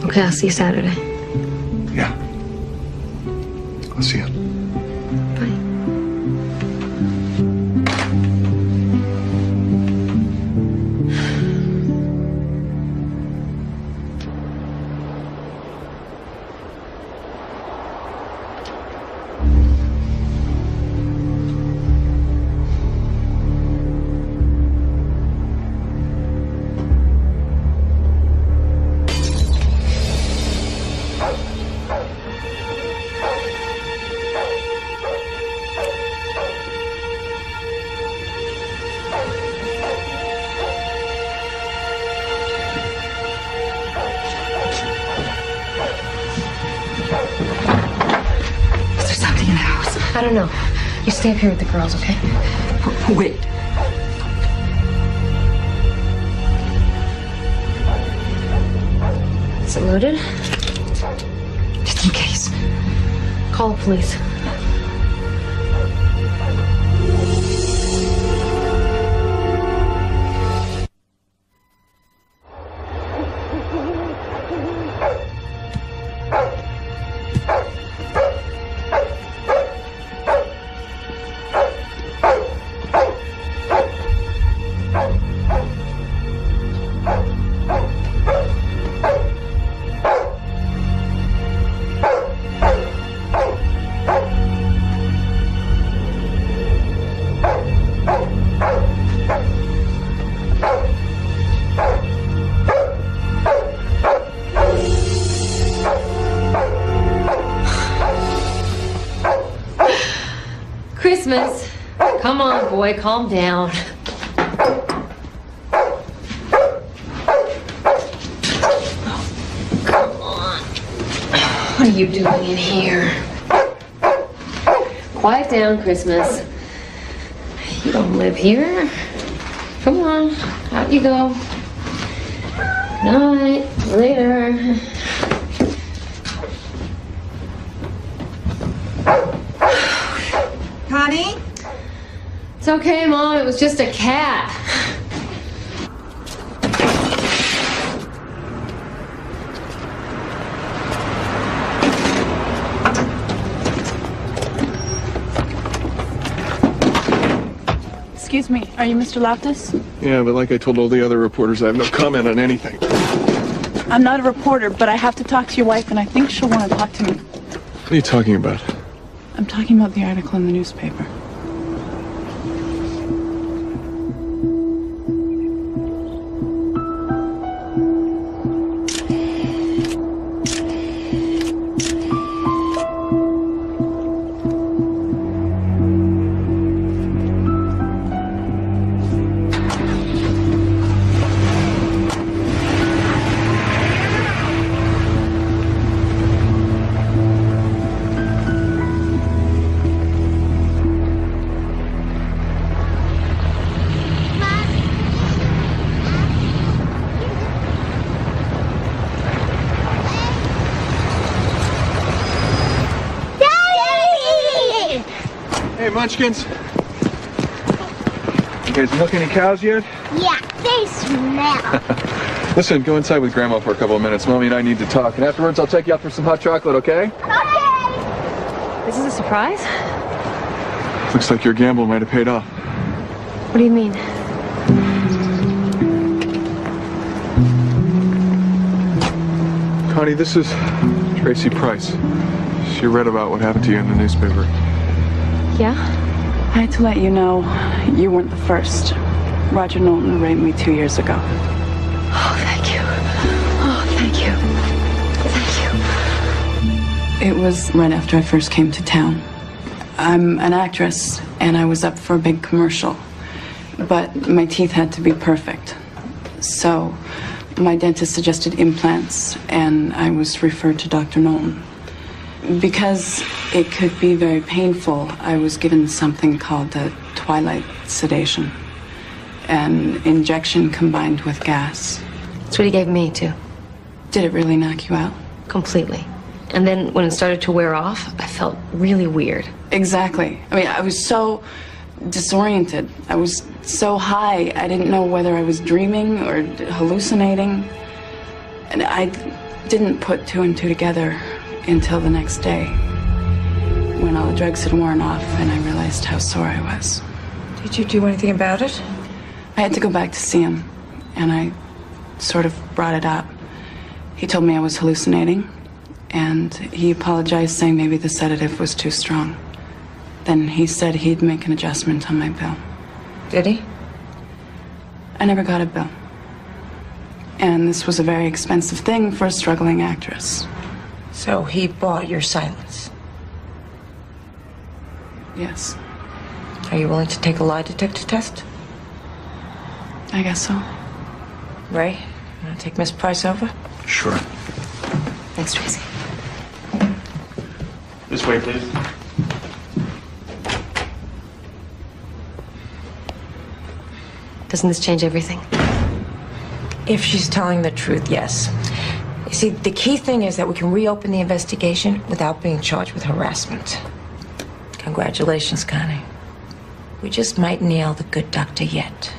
Okay, I'll see you Saturday. Yeah. I'll see you. I don't know. You stay up here with the girls, okay? Wait. Is it loaded? Just in case. Call the police. Christmas. Come on, boy, calm down. Come on. What are you doing in here? Quiet down, Christmas. You don't live here. Come on, out you go. Good night. Later. Connie? It's okay, Mom. It was just a cat. Excuse me, are you Mr. Loftus? Yeah, but like I told all the other reporters, I have no comment on anything. I'm not a reporter, but I have to talk to your wife, and I think she'll want to talk to me. What are you talking about? I'm talking about the article in the newspaper. Hey, Munchkins. You guys milk any cows yet? Yeah, they smell. Listen, go inside with Grandma for a couple of minutes. Mommy and I need to talk. And afterwards, I'll take you out for some hot chocolate, okay? Okay. This is a surprise? Looks like your gamble might have paid off. What do you mean? Connie, this is Tracy Price. She read about what happened to you in the newspaper. Yeah? I had to let you know you weren't the first. Roger Knowlton raped me 2 years ago. Oh, thank you. Oh, thank you. Thank It was right after I first came to town. I'm an actress, and I was up for a big commercial. But my teeth had to be perfect. So my dentist suggested implants, and I was referred to Dr. Knowlton. Because it could be very painful, I was given something called the twilight sedation. An injection combined with gas. That's what he gave me, too. Did it really knock you out? Completely. And then when it started to wear off, I felt really weird. Exactly. I mean, I was so disoriented. I was so high, I didn't know whether I was dreaming or hallucinating. And I didn't put two and two together until the next day, when all the drugs had worn off and I realized how sore I was. Did you do anything about it? I had to go back to see him, and I sort of brought it up. He told me I was hallucinating, and he apologized, saying maybe the sedative was too strong. Then he said he'd make an adjustment on my bill. Did he? I never got a bill. And this was a very expensive thing for a struggling actress. So he bought your silence? Yes. Are you willing to take a lie detector test? I guess so. Ray, you want to take Miss Price over? Sure. Thanks, Tracy. This way, please. Doesn't this change everything? If she's telling the truth, yes. You see, the key thing is that we can reopen the investigation without being charged with harassment. Congratulations, Connie. We just might nail the good doctor yet.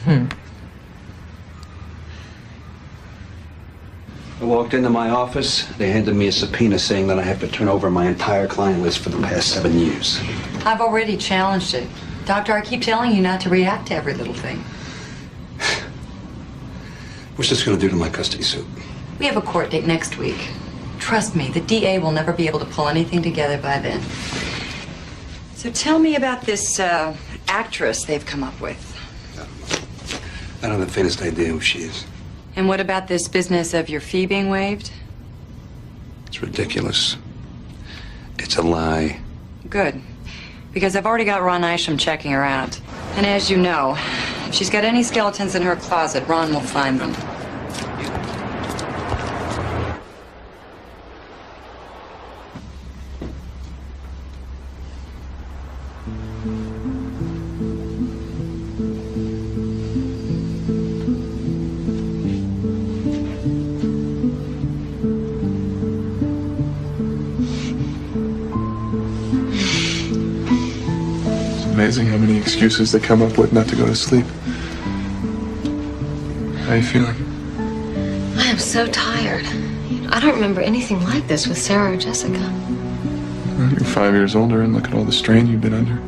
I walked into my office. They handed me a subpoena saying that I have to turn over my entire client list for the past 7 years. I've already challenged it. Doctor, I keep telling you not to react to every little thing. What's this going to do to my custody suit? We have a court date next week. Trust me, the DA will never be able to pull anything together by then. So tell me about this actress they've come up with. I don't have the faintest idea who she is. And what about this business of your fee being waived? It's ridiculous. It's a lie. Good. Because I've already got Ron Isham checking her out. And as you know, if she's got any skeletons in her closet, Ron will find them. Amazing how many excuses they come up with not to go to sleep. How are you feeling? I am so tired. I don't remember anything like this with Sarah or Jessica. Well, you're 5 years older and look at all the strain you've been under.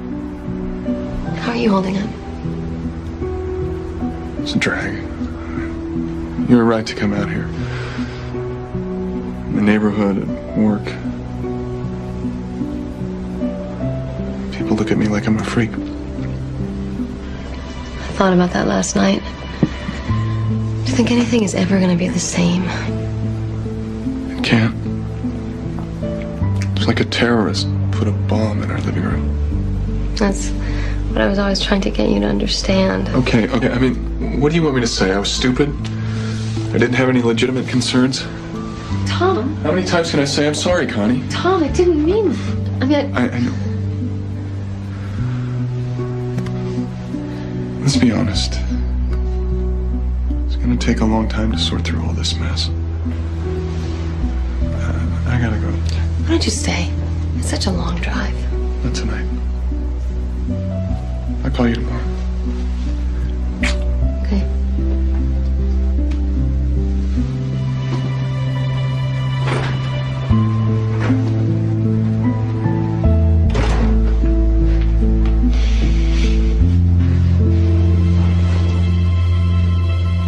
How are you holding up? It's a drag. You were right to come out here. In the neighborhood, at work. People look at me like I'm a freak. I thought about that last night. Do you think anything is ever going to be the same? It can't. It's like a terrorist put a bomb in our living room. That's what I was always trying to get you to understand. Okay, I mean, what do you want me to say? I was stupid? I didn't have any legitimate concerns? Tom? How many times can I say I'm sorry, Connie? Tom, I didn't mean... I mean, I know. Let's be honest. It's gonna take a long time to sort through all this mess. I gotta go. Why don't you stay? It's such a long drive. Not tonight. I'll call you tomorrow. Okay.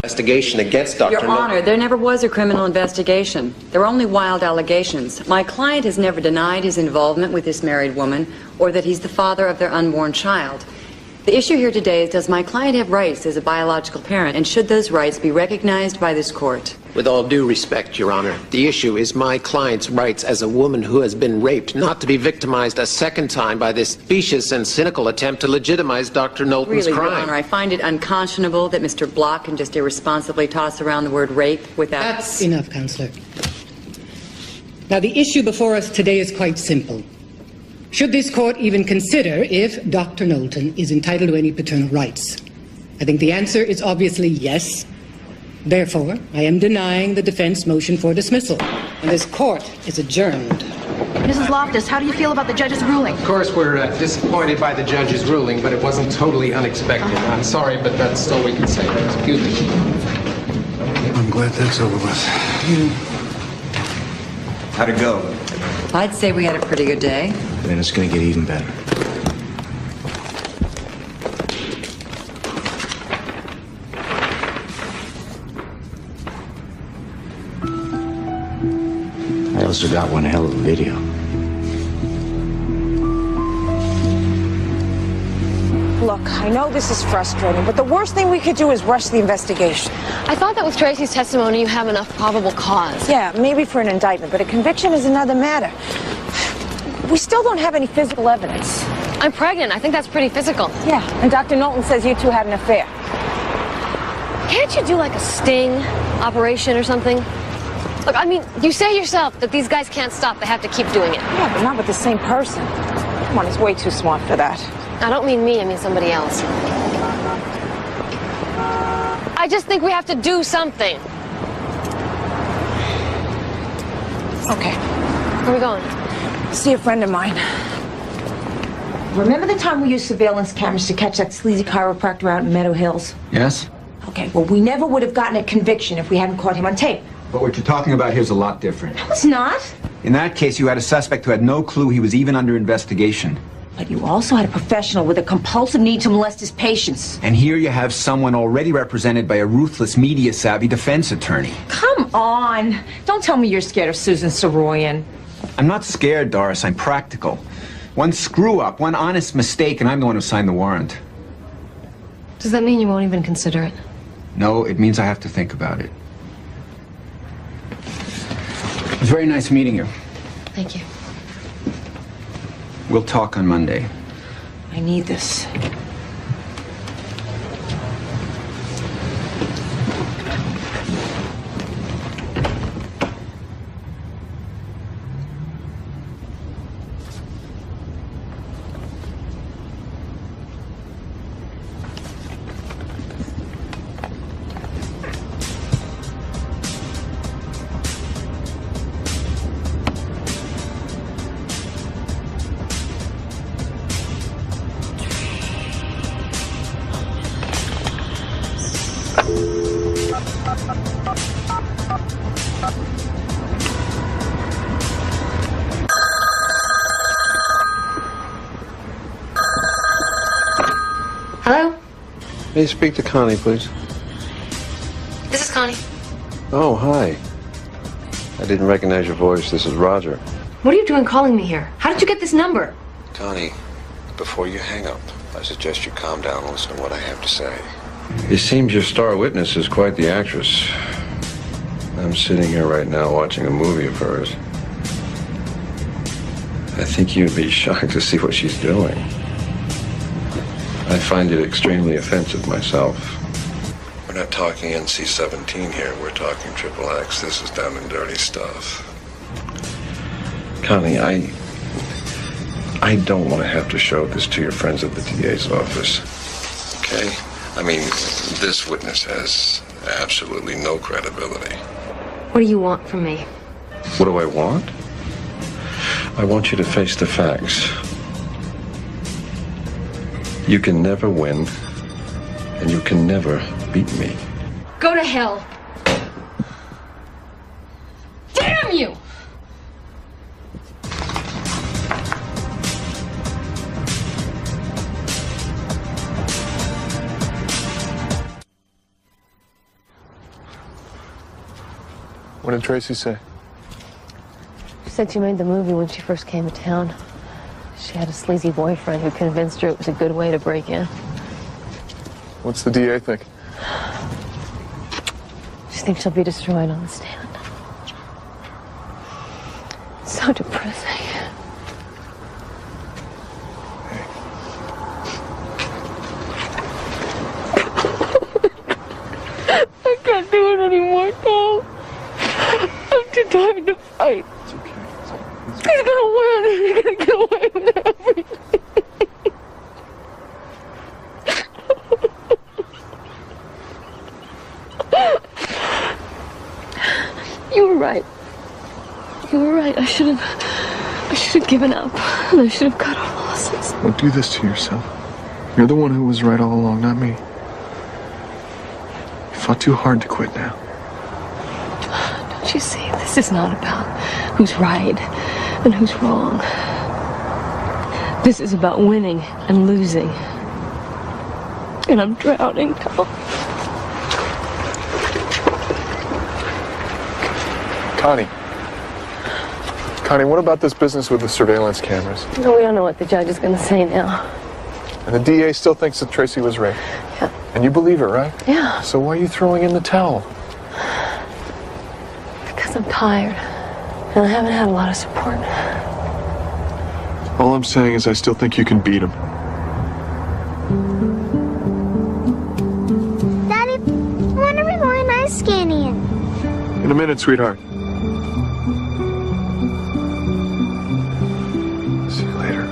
Investigation against Dr. Your Honor, there never was a criminal investigation. There were only wild allegations. My client has never denied his involvement with this married woman or that he's the father of their unborn child. The issue here today is, does my client have rights as a biological parent, and should those rights be recognized by this court? With all due respect, Your Honor, the issue is my client's rights as a woman who has been raped, not to be victimized a second time by this specious and cynical attempt to legitimize Dr. Knowlton's Really, crime. Your Honor, I find it unconscionable that Mr. Block can just irresponsibly toss around the word rape without... That's enough, Counselor. Now, the issue before us today is quite simple. Should this court even consider if Dr. Knowlton is entitled to any paternal rights? I think the answer is obviously yes. Therefore, I am denying the defense motion for dismissal, and this court is adjourned. Mrs. Loftus, how do you feel about the judge's ruling? Of course, we're disappointed by the judge's ruling, but it wasn't totally unexpected. I'm sorry, but that's all we can say. Excuse me. I'm glad that's over with. How'd it go? I'd say we had a pretty good day. Then it's gonna get even better. I also got one hell of a video. Look, I know this is frustrating, but the worst thing we could do is rush the investigation. I thought that with Tracy's testimony you have enough probable cause. Yeah, maybe for an indictment, but a conviction is another matter. We still don't have any physical evidence. I'm pregnant. I think that's pretty physical. Yeah, and Dr. Knowlton says you two had an affair. Can't you do like a sting operation or something? Look, I mean, you say yourself that these guys can't stop. They have to keep doing it. Yeah, but not with the same person. Come on, he's way too smart for that. I don't mean me. I mean somebody else. I just think we have to do something. Okay. Where are we going? See a friend of mine. Remember the time we used surveillance cameras to catch that sleazy chiropractor out in Meadow Hills? Yes? Okay, well, we never would have gotten a conviction if we hadn't caught him on tape. But what you're talking about here is a lot different. No, it's not. In that case, you had a suspect who had no clue he was even under investigation. But you also had a professional with a compulsive need to molest his patients. And here you have someone already represented by a ruthless, media-savvy defense attorney. Come on. Don't tell me you're scared of Susan Saroyan. I'm not scared, Doris. I'm practical. One screw-up, one honest mistake, and I'm the one who signed the warrant. Does that mean you won't even consider it? No, it means I have to think about it. It was very nice meeting you. Thank you. We'll talk on Monday. I need this. Hello? May I speak to Connie, please? This is Connie. Oh, hi. I didn't recognize your voice. This is Roger. What are you doing calling me here? How did you get this number? Connie, before you hang up, I suggest you calm down and listen to what I have to say. It seems your star witness is quite the actress. I'm sitting here right now watching a movie of hers. I think you'd be shocked to see what she's doing. I find it extremely offensive myself. We're not talking NC-17 here. We're talking XXX. This is down and dirty stuff. Connie, I don't want to have to show this to your friends at the DA's office. Okay? I mean, this witness has absolutely no credibility. What do you want from me? What do I want? I want you to face the facts. You can never win, and you can never beat me. Go to hell. Damn you! What did Tracy say? She said she made the movie when she first came to town. She had a sleazy boyfriend who convinced her it was a good way to break in. What's the DA think? She thinks she'll be destroyed on the stand. It's so depressing. I can't do it anymore, Tom. I'm too tired to fight. It's okay. He's gonna win. He's gonna get away with everything. You were right. You were right. I should have given up. And I should have cut off losses. Don't do this to yourself. You're the one who was right all along, not me. You fought too hard to quit now. Don't you see? This is not about who's right and who's wrong. This is about winning and losing. And I'm drowning, Tom. Connie, what about this business with the surveillance cameras? No, we don't know what the judge is going to say now. And the DA still thinks that Tracy was raped. Yeah. And you believe her, right? Yeah. So why are you throwing in the towel? Because I'm tired. And I haven't had a lot of support. All I'm saying is I still think you can beat him. Daddy, when are we going ice skating? In a minute, sweetheart. See you later.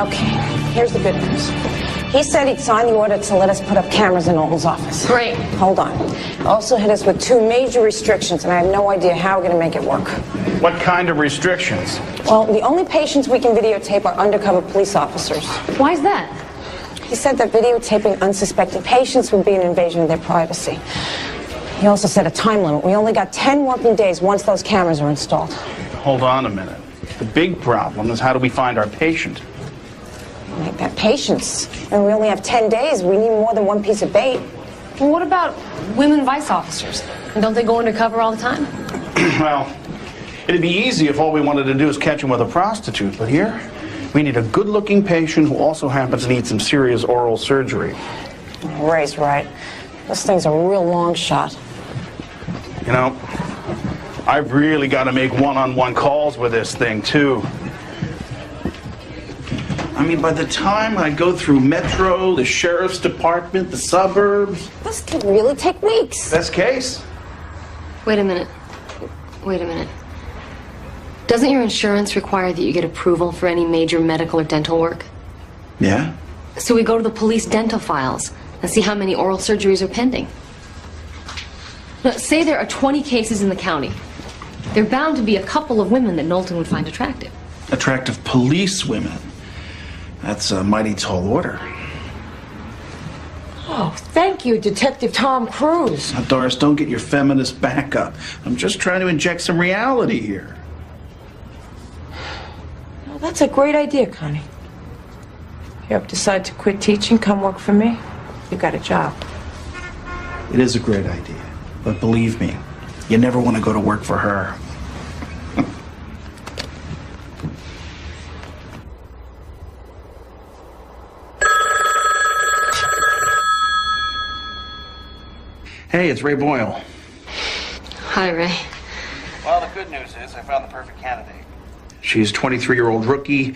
Okay, here's the good news. He said he'd sign the order to let us put up cameras in Alton's office. Great. Hold on. Also hit us with 2 major restrictions, and I have no idea how we're going to make it work. What kind of restrictions? Well, the only patients we can videotape are undercover police officers. Why is that? He said that videotaping unsuspecting patients would be an invasion of their privacy. He also set a time limit. We only got 10 working days once those cameras are installed. Hold on a minute. The big problem is how do we find our patient? Make that patience. And we only have 10 days. We need more than one piece of bait. Well, what about women vice officers? Don't they go undercover all the time? Well, it'd be easy if all we wanted to do is catch him with a prostitute, but here we need a good-looking patient who also happens to need some serious oral surgery. Ray's right. This thing's a real long shot. You know, I've really got to make one-on-one calls with this thing, too. I mean, by the time I go through Metro, the Sheriff's Department, the suburbs... This could really take weeks. Best case. Wait a minute. Wait a minute. Doesn't your insurance require that you get approval for any major medical or dental work? Yeah? So we go to the police dental files and see how many oral surgeries are pending. Now, say there are 20 cases in the county. There are bound to be a couple of women that Knowlton would find attractive. Attractive police women. That's a mighty tall order. Oh, thank you, Detective Tom Cruise. Now, Doris, don't get your feminist back up. I'm just trying to inject some reality here. Well, that's a great idea, Connie. If you ever decide to quit teaching, come work for me. You got a job. It is a great idea. But believe me, you never want to go to work for her. Hey, it's Ray Boyle. Hi, Ray. Well, the good news is I found the perfect candidate. She's a 23-year-old rookie.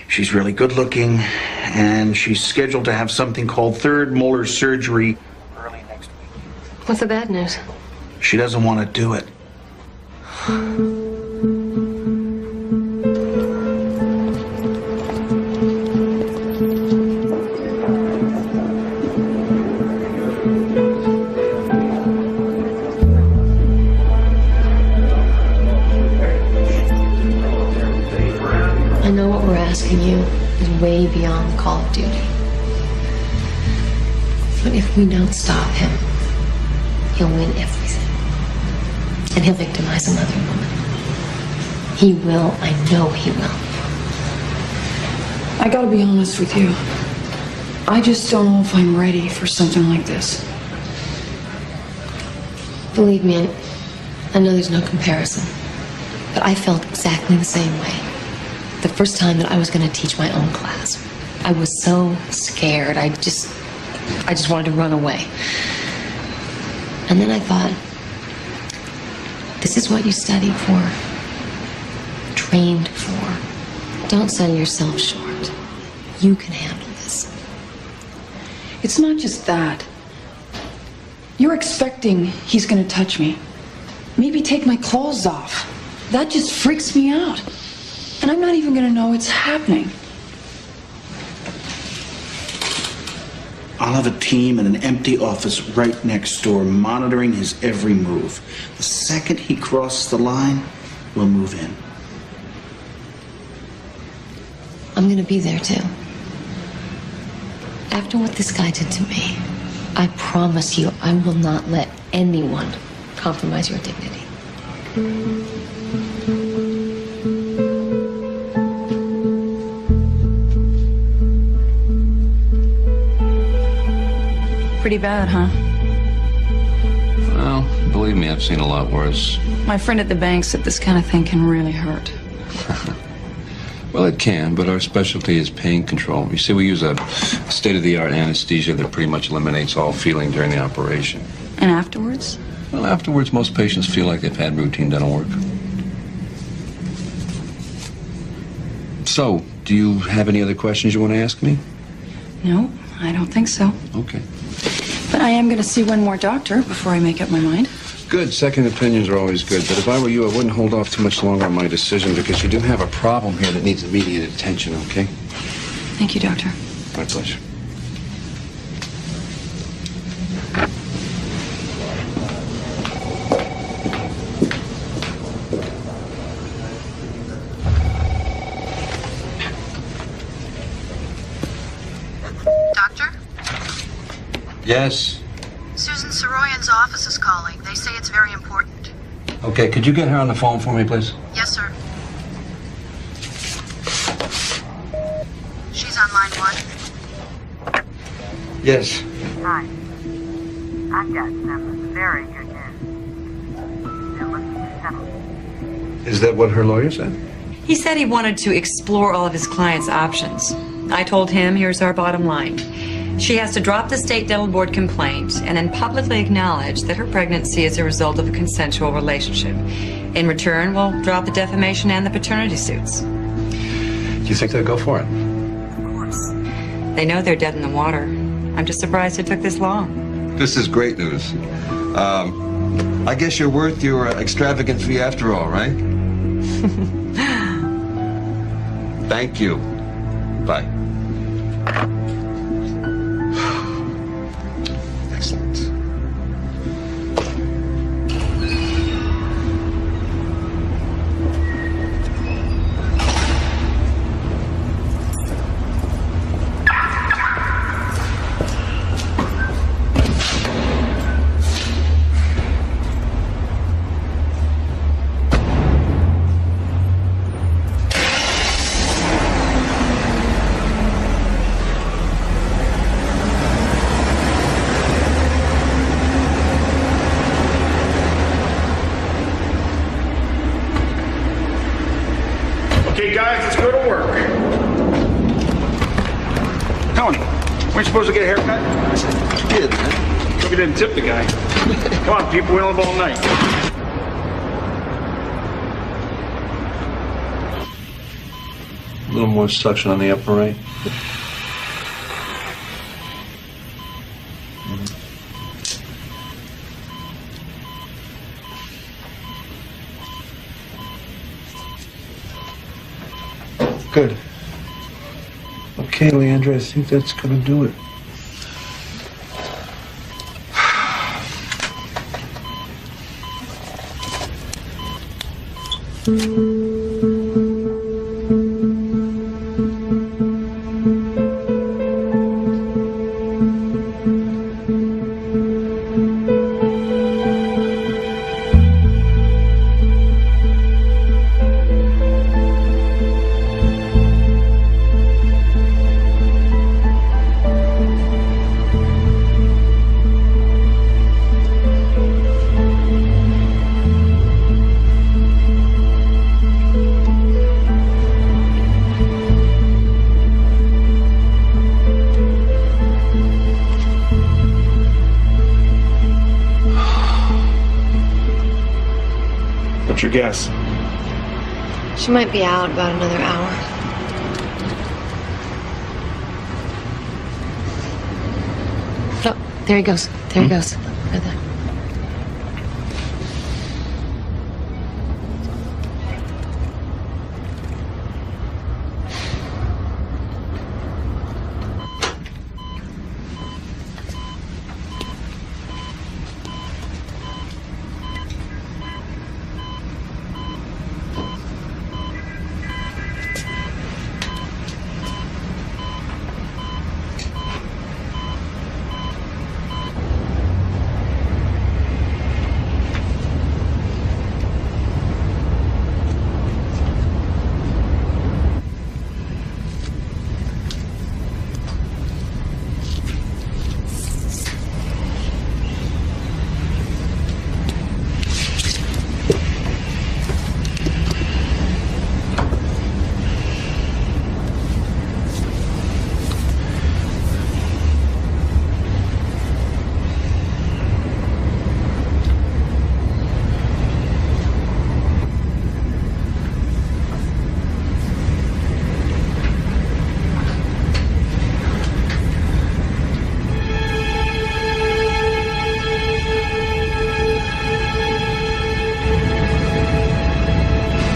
She's really good looking, and she's scheduled to have something called third molar surgery early next week. What's the bad news? She doesn't want to do it. I know what we're asking you is way beyond Call of Duty. But if we don't stop him, he'll win everything. And he'll victimize another woman. He will. I know he will. I gotta be honest with you. I just don't know if I'm ready for something like this. Believe me, I know there's no comparison. But I felt exactly the same way. The first time that I was going to teach my own class. I was so scared. I just wanted to run away. And then I thought, this is what you studied for, trained for. Don't sell yourself short. You can handle this. It's not just that. You're expecting he's gonna touch me. Maybe take my clothes off. That just freaks me out. And I'm not even gonna know it's happening. I'll have a team in an empty office right next door monitoring his every move. The second he crosses the line, we'll move in. I'm going to be there too. After what this guy did to me, I promise you I will not let anyone compromise your dignity. Pretty bad, huh? Well, believe me, I've seen a lot worse. My friend at the bank said this kind of thing can really hurt. Well, it can, but our specialty is pain control. You see, we use a state-of-the-art anesthesia that pretty much eliminates all feeling during the operation. And afterwards? Well, afterwards, most patients feel like they've had routine dental work. So, do you have any other questions you want to ask me? No, I don't think so. Okay. But I am going to see one more doctor before I make up my mind. Good. Second opinions are always good. But if I were you, I wouldn't hold off too much longer on my decision because you do have a problem here that needs immediate attention, okay? Thank you, Doctor. My pleasure. Doctor? Yes. Susan Soroyan's office is calling. They say it's very important. Okay, could you get her on the phone for me, please? Yes, sir. She's on line 1. Yes. Hi. I've got some very good news. They're looking to settle. Is that what her lawyer said? He said he wanted to explore all of his client's options. I told him, here's our bottom line. She has to drop the state dental board complaint and then publicly acknowledge that her pregnancy is a result of a consensual relationship. In return, we'll drop the defamation and the paternity suits. Do you think they'll go for it? Of course. They know they're dead in the water. I'm just surprised it took this long. This is great news. I guess you're worth your extravagant fee after all, right? Thank you. Bye. Excellent. Okay, guys, let's go to work. Tony, weren't you supposed to get a haircut? You did, man. Hope you didn't tip the guy. Come on, people, we don't live all night. A little more suction on the upper right. Good. Okay, Leandra, I think that's gonna do it. What's your guess? She might be out about another hour. Oh, there he goes. There he goes. Right there.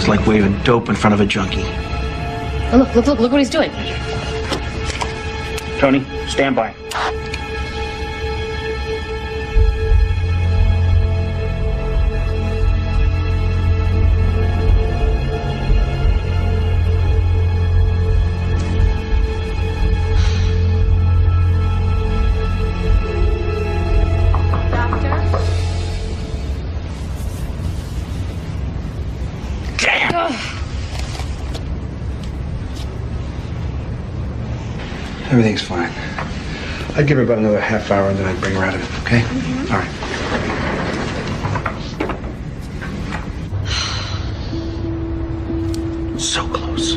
It's like waving dope in front of a junkie. Oh, look what he's doing. Tony, stand by. Everything's fine. I'd give her about another half hour and then I'd bring her out of it, okay? All right. So close.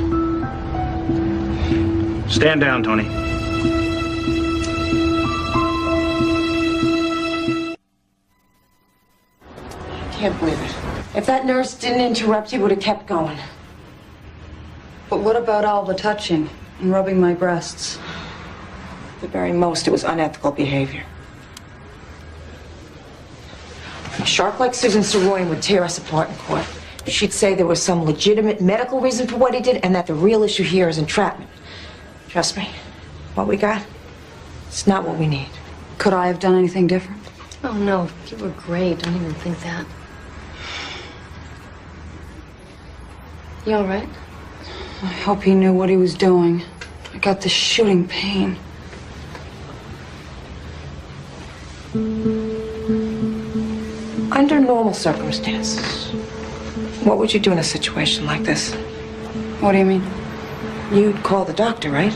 Stand down, Tony. I can't believe it. If that nurse didn't interrupt, he would have kept going. But what about all the touching and rubbing my breasts? At the very most, it was unethical behavior. A shark like Susan Saroyan would tear us apart in court. She'd say there was some legitimate medical reason for what he did and that the real issue here is entrapment. Trust me, what we got, it's not what we need. Could I have done anything different? Oh, no. You were great. Don't even think that. You all right? I hope he knew what he was doing. I got this shooting pain. Under normal circumstances, what would you do in a situation like this? What do you mean? You'd call the doctor, right?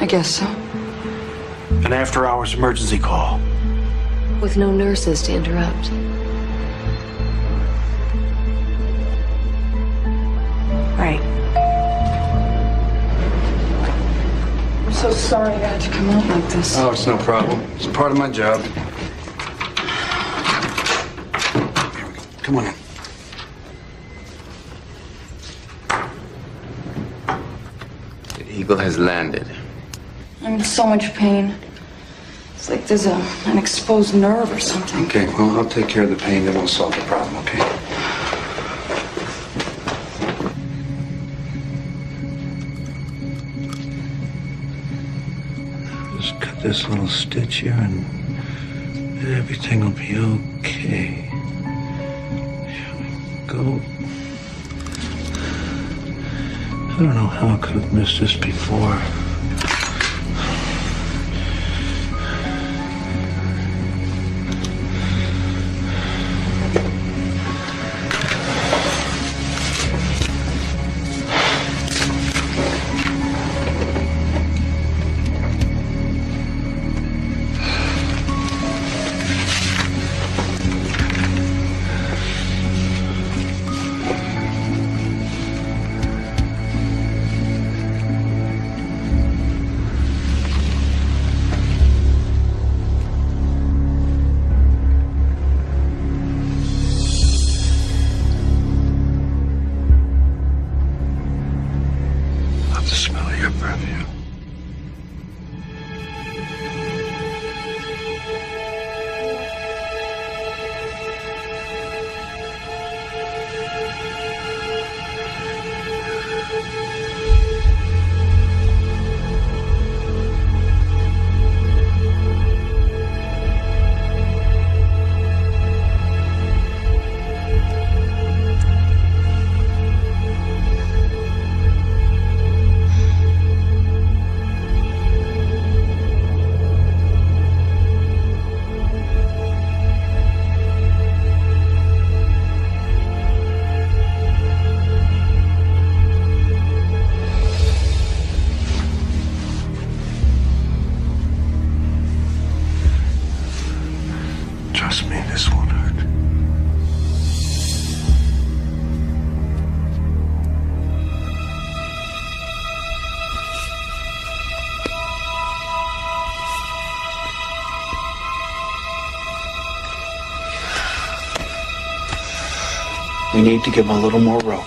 I guess so. An after-hours emergency call. With no nurses to interrupt. Right. I'm so sorry I had to come out like this. Oh, it's no problem. It's part of my job. Here we go. Come on in. The eagle has landed. I'm in so much pain. It's like there's an exposed nerve or something. Okay, well, I'll take care of the pain, then we'll solve the problem, okay? Just cut this little stitch here and everything will be okay. Here we go. I don't know how I could have missed this before. Trust me, this won't hurt. We need to give him a little more rope.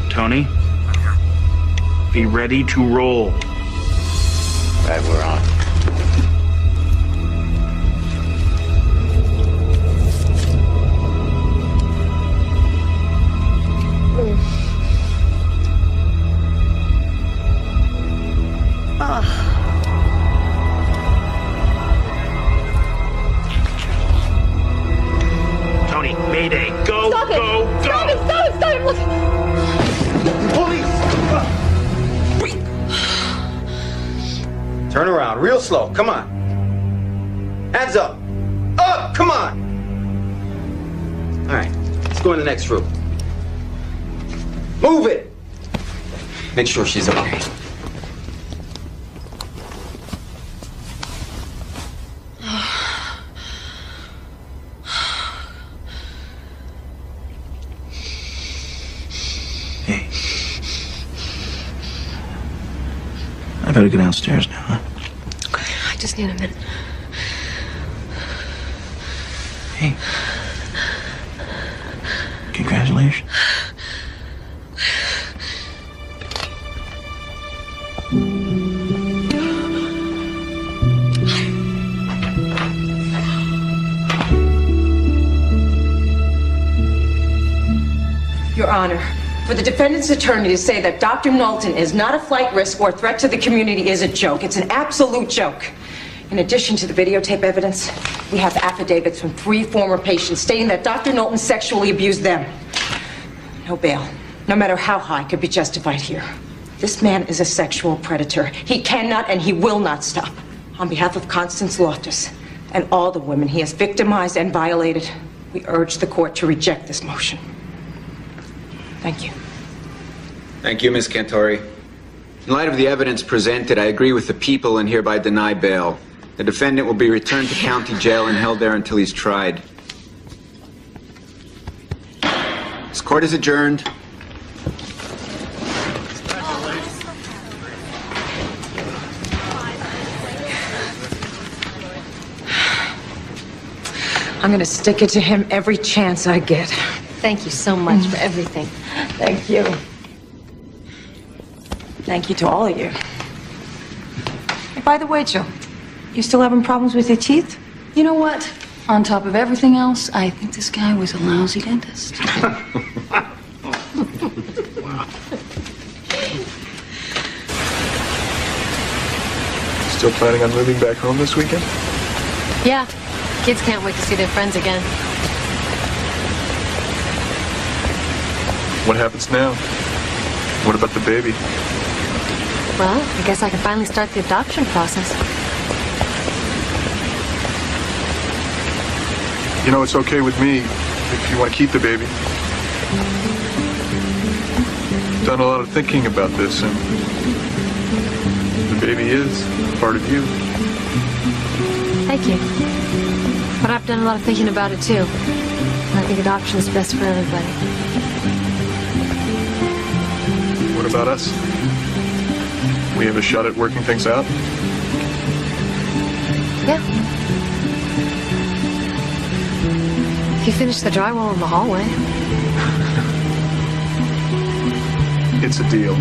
Tony? Be ready to roll. Right, we're on. Tony, Mayday. Go, Stop it! go, go! Stop it! Stop it! Stop it! Look! Turn around, real slow. Come on. Hands up. Up! Come on! All right, let's go in the next room. Move it! Make sure she's okay. I better go downstairs now, huh? Okay, I just need a minute. Hey. Congratulations. Your Honor, for the defendant's attorney to say that Dr. Knowlton is not a flight risk or a threat to the community is a joke. It's an absolute joke. In addition to the videotape evidence, we have affidavits from 3 former patients stating that Dr. Knowlton sexually abused them. No bail, no matter how high, could be justified here. This man is a sexual predator. He cannot and he will not stop. On behalf of Constance Loftus and all the women he has victimized and violated, we urge the court to reject this motion. Thank you. Thank you, Ms. Cantori. In light of the evidence presented, I agree with the people and hereby deny bail. The defendant will be returned to county jail and held there until he's tried. This court is adjourned. I'm gonna stick it to him every chance I get. Thank you so much for everything. Thank you. Thank you to all of you. Hey, by the way, Jill, you still having problems with your teeth? You know what? On top of everything else, I think this guy was a lousy dentist. Still planning on moving back home this weekend? Yeah, kids can't wait to see their friends again. What happens now? What about the baby? Well, I guess I can finally start the adoption process. You know, it's okay with me if you want to keep the baby. I've done a lot of thinking about this, and the baby is part of you. Thank you. But I've done a lot of thinking about it too. I think adoption is best for everybody. What about us? We have a shot at working things out? Yeah. If you finish the drywall in the hallway. It's a deal.